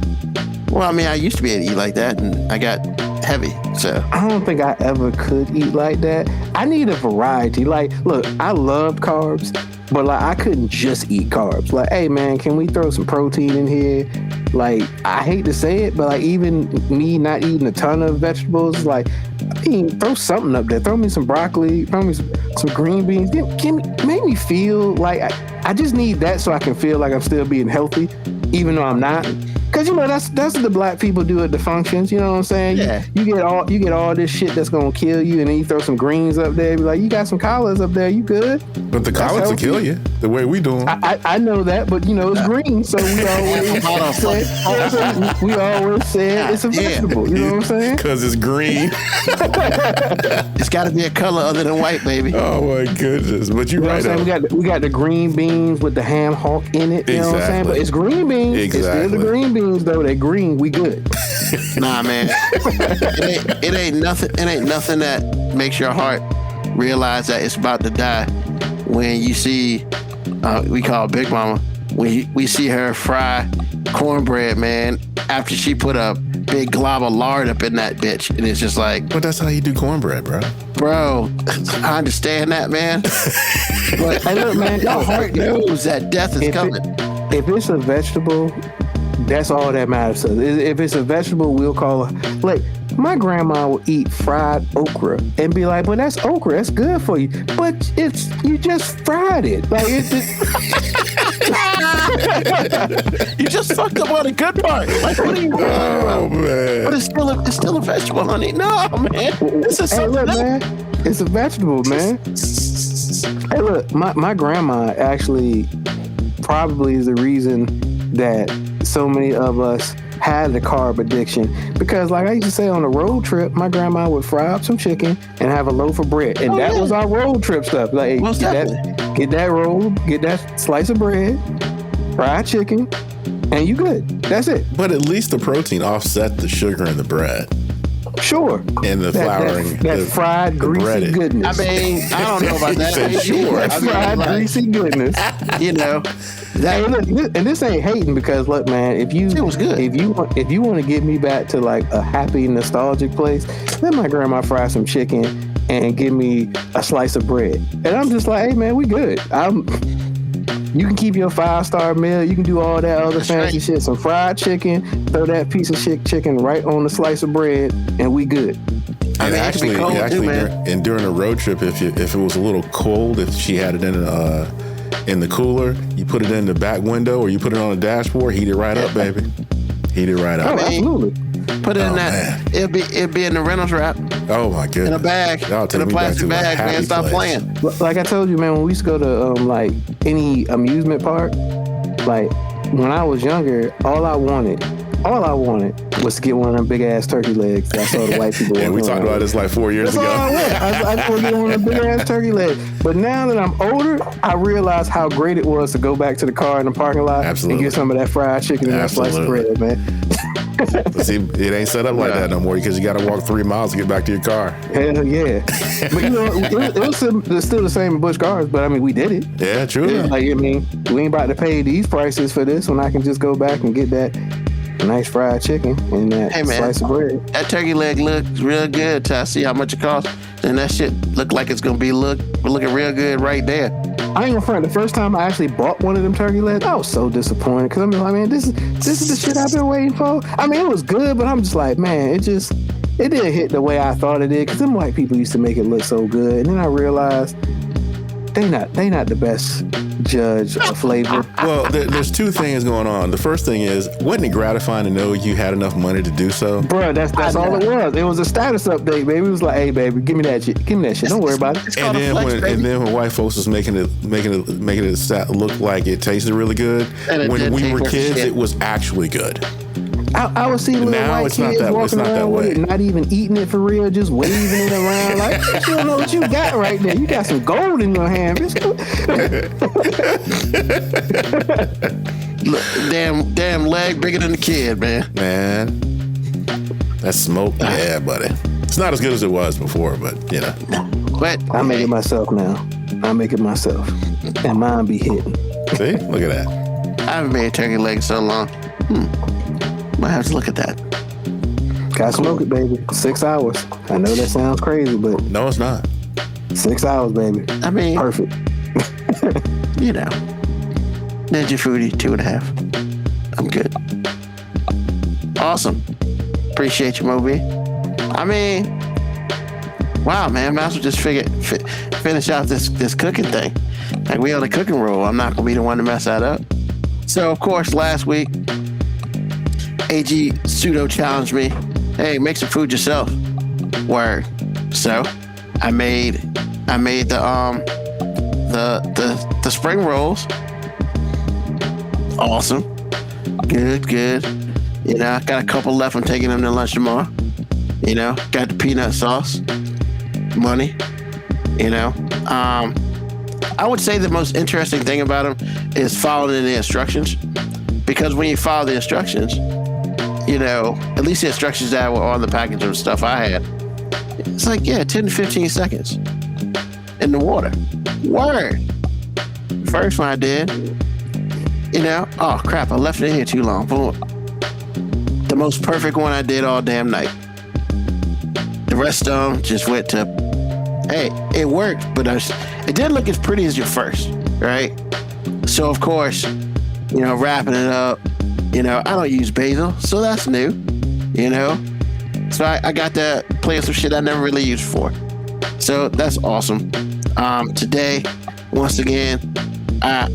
S1: Well, I mean, I used to be able to eat like that, and I got heavy. So
S4: I don't think I ever could eat like that. I need a variety. Like, look, I love carbs, but like I couldn't just eat carbs. Like, hey man, can we throw some protein in here? Like, I hate to say it, but like even me not eating a ton of vegetables, like, I mean, throw something up there. Throw me some broccoli. Throw me some green beans. Make me feel like I just need that so I can feel like I'm still being healthy, even though I'm not. Cause that's what the black people do at the functions. You know what I'm saying?
S1: Yeah.
S4: You get all this shit that's gonna kill you, and then you throw some greens up there. Be like, you got some collards up there. You good?
S3: But the collards will kill you the way we do them.
S4: I know that, but it's green, so we always say it's a vegetable. You know what I'm saying?
S3: Because it's green.
S1: it's got to be a color other than white, baby.
S3: Oh my goodness! But you're
S4: You know
S3: right.
S4: what I'm saying? We got the green beans with the ham hock in it. You know what I'm saying? But it's green beans. It's still the green beans though. They're green. We good.
S1: Nah, man. It ain't nothing. It ain't nothing that makes your heart realize that it's about to die when you see. We call it Big Mama. When we see her fry cornbread, man, after she put a big glob of lard up in that bitch, and it's just like,
S3: But that's how you do cornbread, bro.
S1: bro, I understand that, man. But
S4: Hey, look, man,
S1: your heart knows that death is coming.
S4: If it's a vegetable, that's all that matters to us. If it's a vegetable, we'll call it. Like, my grandma would eat fried okra and be like, "But that's okra. That's good for you." But you just fried it. Like
S1: You just fucked up on the good part. Like, what are you doing?
S3: Oh man.
S1: But it's still a vegetable, honey. No, man. This is
S4: hey,
S1: something
S4: look,
S1: else.
S4: man, it's a vegetable, man. Hey, look, my grandma actually probably is the reason that so many of us had the carb addiction, because like I used to say, on a road trip, my grandma would fry up some chicken and have a loaf of bread, and that was our road trip stuff. Like,
S1: Most
S4: get that roll, get that slice of bread, fried chicken, and you good. That's it.
S3: But at least the protein offset the sugar in the bread
S4: Sure.
S3: and the flouring.
S4: That fried, greasy
S3: breaded.
S4: goodness.
S1: I mean, I don't know about that.
S3: Said sure.
S1: I
S4: That
S1: mean,
S4: fried,
S1: like,
S4: greasy goodness.
S1: you know,
S4: Hey,
S1: that
S4: look, and this ain't hating, because look, man, if you
S1: It was good.
S4: if you want to get me back to like a happy, nostalgic place, let my grandma fry some chicken and give me a slice of bread, and I'm just like, hey man, we good. You can keep your 5-star meal. You can do all that other fancy shit. Some fried chicken, throw that piece of chicken right on the slice of bread, and we good.
S1: I mean, it could be cold too, man.
S3: And during a road trip, if it was a little cold, if she had it in the cooler, you put it in the back window or you put it on the dashboard, heat it right up, baby. Heat it right up.
S4: Oh, absolutely.
S1: Put it in that. It'd be in the Reynolds wrap.
S3: Oh my goodness.
S1: In a bag. In a plastic bag, man. Stop playing.
S4: Like I told you, man, when we used to go to like any amusement park, like when I was younger, all I wanted was to get one of them big ass turkey legs. That's all the white people want.
S3: Yeah, we talked about this like 4 years ago.
S4: I just want to get one of them big ass turkey legs. But now that I'm older, I realize how great it was to go back to the car in the parking lot and get some of that fried chicken and that slice of bread, man.
S3: See, it ain't set up like that no more because you got to walk 3 miles to get back to your car.
S4: Hell yeah. But you know, it was still the same in Busch Gardens, but I mean, we did it.
S3: Yeah, true.
S4: Yeah, like, I mean, we ain't about to pay these prices for this when I can just go back and get that nice fried chicken and that slice of bread.
S1: That turkey leg looks real good till I see how much it costs. And that shit look like it's going to be looking real good right there.
S4: I ain't gonna front. The first time I actually bought one of them turkey legs, I was so disappointed because I'm like, man, this is the shit I've been waiting for. I mean, it was good, but I'm just like, man, it didn't hit the way I thought it did because them white people used to make it look so good, and then I realized they not the best judge of flavor.
S3: Well, there's two things going on. The first thing is, wasn't it gratifying to know you had enough money to do so?
S4: Bro, that's all it was. It was a status update, baby. It was like, hey, baby, give me that shit. Give me that shit. Don't worry about it.
S3: And then when white folks was making it look like it tasted really good, when we were kids, it was actually good.
S4: I was seeing little white kids walking around with it, not even eating it for real, just waving it around. Like, you don't know what you got right there. You got some gold in your hand.
S1: Damn leg bigger than the kid, man.
S3: Man, that's smoke. Yeah, buddy. It's not as good as it was before, but you know.
S1: But
S4: I make it myself now. I make it myself, and mine be hitting.
S3: See, look at that.
S1: I haven't made turkey leg in so long. Might have to look at that.
S4: Gotta smoke it, baby. 6 hours. I know that sounds crazy, but
S3: no, it's not.
S4: 6 hours, baby.
S1: I mean,
S4: perfect.
S1: You know, Ninja Foodie 2.5. I'm good. Awesome. Appreciate you, Moby. I mean, wow, man. Might as well just finish out this cooking thing. Like, we on a cooking roll. I'm not gonna be the one to mess that up. So, of course, last week, AG pseudo challenged me. Hey, make some food yourself. Word. So I made the spring rolls. Awesome. Good. You know, I got a couple left. I'm taking them to lunch tomorrow. You know, got the peanut sauce. Money. You know. I would say the most interesting thing about them is following the instructions. Because when you follow the instructions, you know, at least the instructions that were on the package of stuff I had, it's like, 10 to 15 seconds in the water. Word. First one I did, you know, oh crap, I left it in here too long. Boom. The most perfect one I did all damn night. The rest of them just went to, hey, it worked, but it didn't look as pretty as your first, right? So of course, you know, wrapping it up. You know, I don't use basil, so that's new, you know? So I got to play some shit I never really used before. So that's awesome. Today, once again, I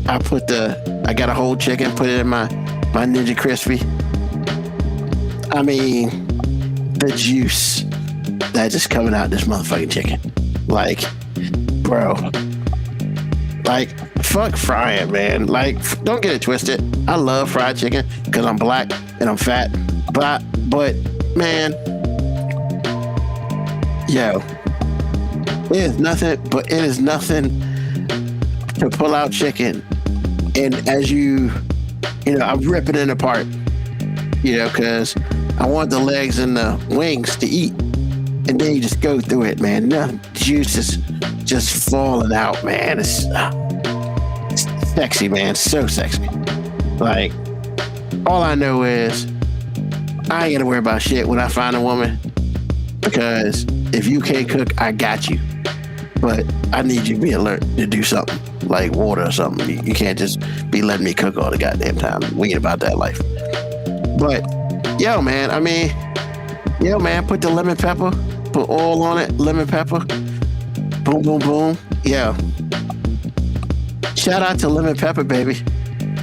S1: got a whole chicken, put it in my Ninja Crispy. I mean, the juice that just coming out of this motherfucking chicken. Like, bro. Like, fuck frying, man. Like, don't get it twisted. I love fried chicken because I'm black and I'm fat. But man, yo, it is nothing to pull out chicken. And as you know, I'm ripping it apart, you know, because I want the legs and the wings to eat. And then you just go through it, man. The juice is just falling out, man. It's sexy, man. So sexy. Like, all I know is I ain't gotta worry about shit when I find a woman, because if you can't cook, I got you. But I need you to be alert to do something, like water or something. You can't just be letting me cook all the goddamn time. We ain't about that life. But, yo, man, put the lemon pepper put oil on it, lemon pepper. Boom, boom, boom. Yeah. Shout out to lemon pepper, baby.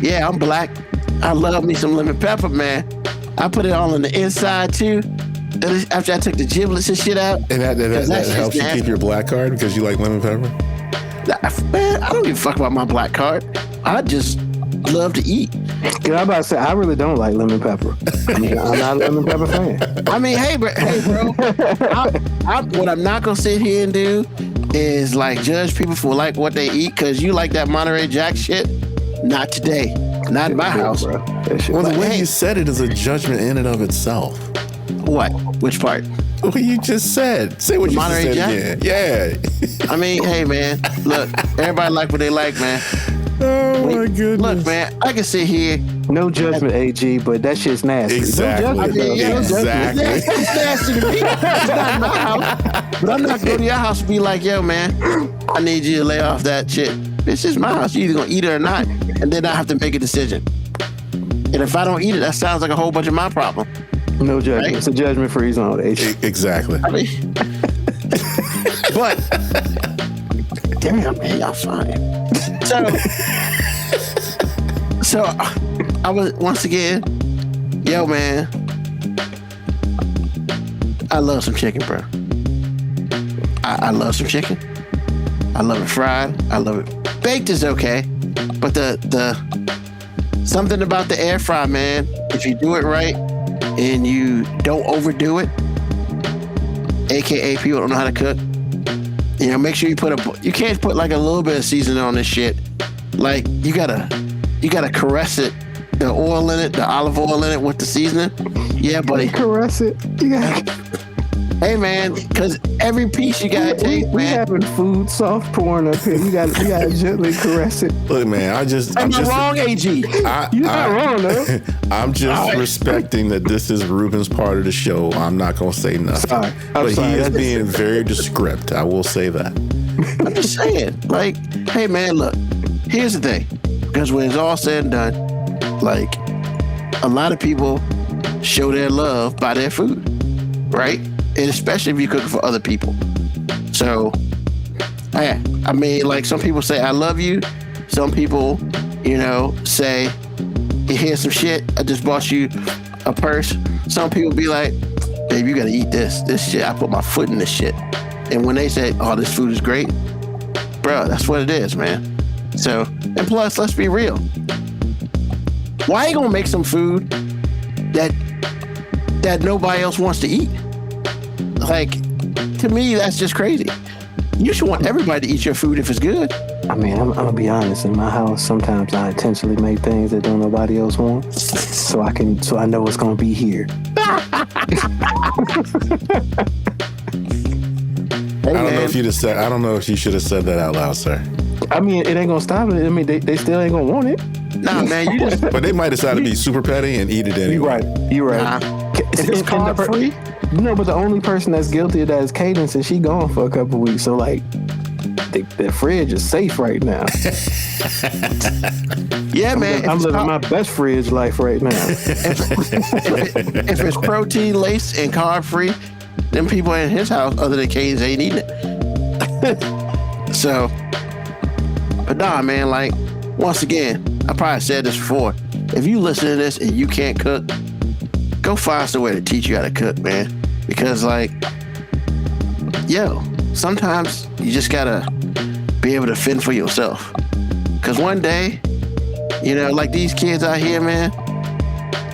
S1: Yeah, I'm black. I love me some lemon pepper, man. I put it all on the inside too. After I took the giblets and shit out.
S3: And that helps you keep your black card because you like lemon pepper?
S1: Man, I don't give a fuck about my black card. I just love to eat.
S4: I'm about to say, I really don't like lemon pepper. I mean, I'm not a lemon pepper fan.
S1: I mean, hey, bro. What I'm not gonna sit here and do is like judge people for like what they eat because you like that Monterey Jack shit. Not today. Not in my house.
S4: Bro.
S3: Well, the way you said it is a judgment in and of itself.
S1: What? Which part?
S3: What you just said. Say what you
S1: Monterey
S3: just
S1: Jack?
S3: said again. Yeah.
S1: I mean, hey, man. Look, everybody like what they like, man.
S3: Oh my goodness.
S1: Look, man, I can sit here.
S4: No judgment, AG, but that shit's nasty.
S3: Exactly.
S4: No judgment, though.
S3: Exactly.
S1: It's nasty to me. It's not in my house. But I'm not going to your house and be like, yo, man, I need you to lay off that shit. It's just my house. You're either going to eat it or not. And then I have to make a decision. And if I don't eat it, that sounds like a whole bunch of my problem.
S4: No judgment.
S1: Right?
S4: It's a judgment-free zone, AG.
S3: Exactly.
S1: I mean, but, damn, man, y'all fine. So I was, once again, yo, man, I love some chicken, bro. I love some chicken. I love it fried. I love it baked is okay, but the something about the air fry, man. If you do it right and you don't overdo it, aka people don't know how to cook. You know, make sure you you can't put like a little bit of seasoning on this shit. Like you gotta caress it, the oil in it, the olive oil in it with the seasoning. Yeah, buddy.
S4: Caress it. You got.
S1: Hey, man, because every piece you gotta take,
S4: We
S1: man.
S4: having food soft porn up here. You gotta gently caress it.
S3: Look, man, I'm
S1: Am I wrong, AG?
S4: You're not wrong, though.
S3: I'm just respecting that this is Ruben's part of the show. I'm not going to say nothing.
S4: Sorry.
S3: But
S4: sorry.
S3: he is being very descriptive. I will say that.
S1: I'm just saying, like, hey, man, look, here's the thing. Because when it's all said and done, like, a lot of people show their love by their food, right? And especially if you're cooking for other people. So, I mean, like, some people say, I love you. Some people, you know, say, here's some shit. I just bought you a purse. Some people be like, babe, you gotta eat this. This shit, I put my foot in this shit. And when they say, oh, this food is great, bro, that's what it is, man. So, and plus, let's be real. Why are you gonna make some food that nobody else wants to eat? Like, to me, that's just crazy. You should want everybody to eat your food if it's good.
S4: I mean, I'm gonna be honest. In my house, sometimes I intentionally make things that don't nobody else want, so I know it's gonna be here.
S3: I don't know if you'd have said. I don't know if you should have said that out loud, sir.
S4: I mean, it ain't gonna stop it. I mean, they still ain't gonna want it.
S1: Nah, man, you just
S3: But they might decide to be super petty and eat it anyway.
S4: You're right.
S1: it's carb free.
S4: No, but the only person that's guilty of that is Cadence, and she gone for a couple weeks. So like, the fridge is safe right now.
S1: Yeah, man.
S4: I'm living my best fridge life right now.
S1: If it's protein laced and carb free, then people in his house other than Cadence ain't eating it. So, but nah, man. Like, once again, I probably said this before. If you listen to this and you can't cook, go find some way to teach you how to cook, man. Because, like, yo, sometimes you just gotta be able to fend for yourself. Because one day, you know, like these kids out here, man,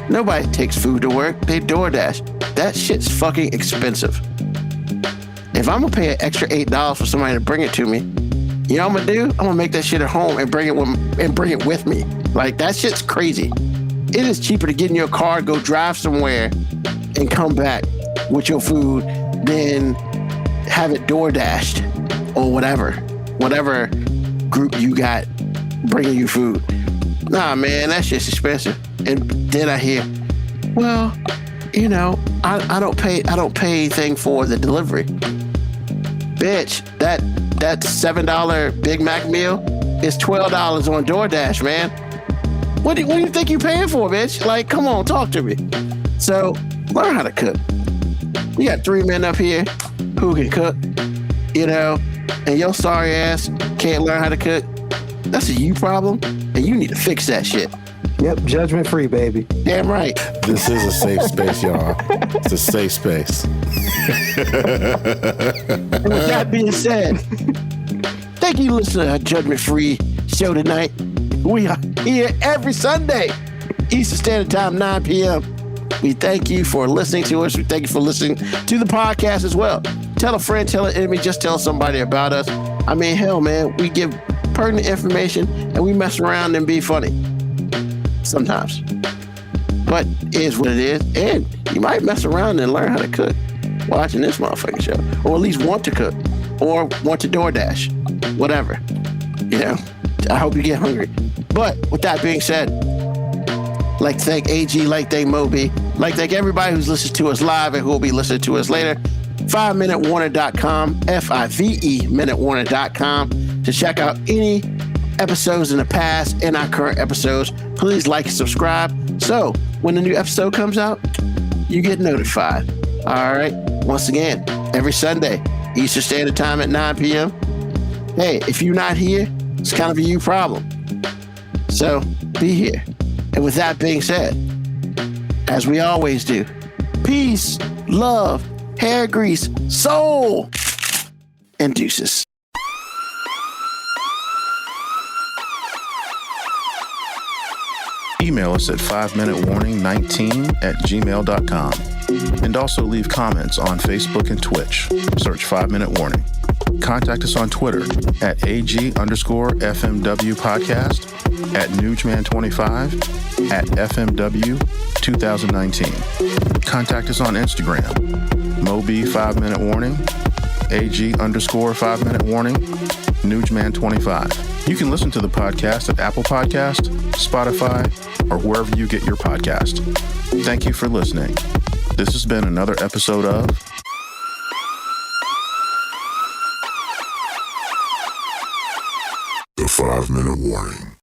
S1: nobody takes food to work. They DoorDash. That shit's fucking expensive. If I'm gonna pay an extra $8 for somebody to bring it to me, you know what I'm gonna do? I'm gonna make that shit at home and bring it with me. Like, that shit's crazy. It is cheaper to get in your car, go drive somewhere, and come back with your food than have it DoorDashed or whatever group you got bringing you food. Nah, man, that shit's expensive. And then I hear, well, you know, I don't pay anything for the delivery. Bitch, that $7 Big Mac meal is $12 on DoorDash, man. What do you think you paying for, bitch? Like, come on, talk to me. So, learn how to cook. We got 3 men up here. who can cook, you know, and your sorry ass can't learn how to cook, that's a you problem, and you need to fix that shit.
S4: Yep, judgment free, baby.
S1: Damn right.
S3: This is a safe space, y'all. It's a safe space.
S1: And with that being said, thank you for listening to our Judgment Free show tonight. We are here every Sunday, Eastern Standard Time, 9 p.m. We thank you for listening to us. We thank you for listening to the podcast as well. Tell a friend, tell an enemy, just tell somebody about us. I mean, hell, man, we give pertinent information and we mess around and be funny sometimes. But it is what it is. And you might mess around and learn how to cook watching this motherfucking show, or at least want to cook, or want to DoorDash, whatever. You know, I hope you get hungry. But with that being said, like to thank AG, like thank Moby, like thank everybody who's listened to us live and who will be listening to us later. 5minutewarning.com, FIVE minutewarning.com to check out any episodes in the past and our current episodes. Please like and subscribe, so when the new episode comes out, you get notified. All right. Once again, every Sunday, Eastern Standard Time at 9 p.m. Hey, if you're not here, it's kind of a you problem. So be here. And with that being said, as we always do, peace, love, hair grease, soul, and deuces.
S3: Email us at 5minutewarning19@gmail.com. And also leave comments on Facebook and Twitch. Search 5 Minute Warning. Contact us on Twitter at AG_FMW podcast, at Newsman25, at FMW 2019. Contact us on Instagram, Moby 5 Minute Warning, AG_5 Minute Warning, Newsman25. You can listen to the podcast at Apple Podcast, Spotify, or wherever you get your podcast. Thank you for listening. This has been another episode of
S2: The 5 Minute Warning.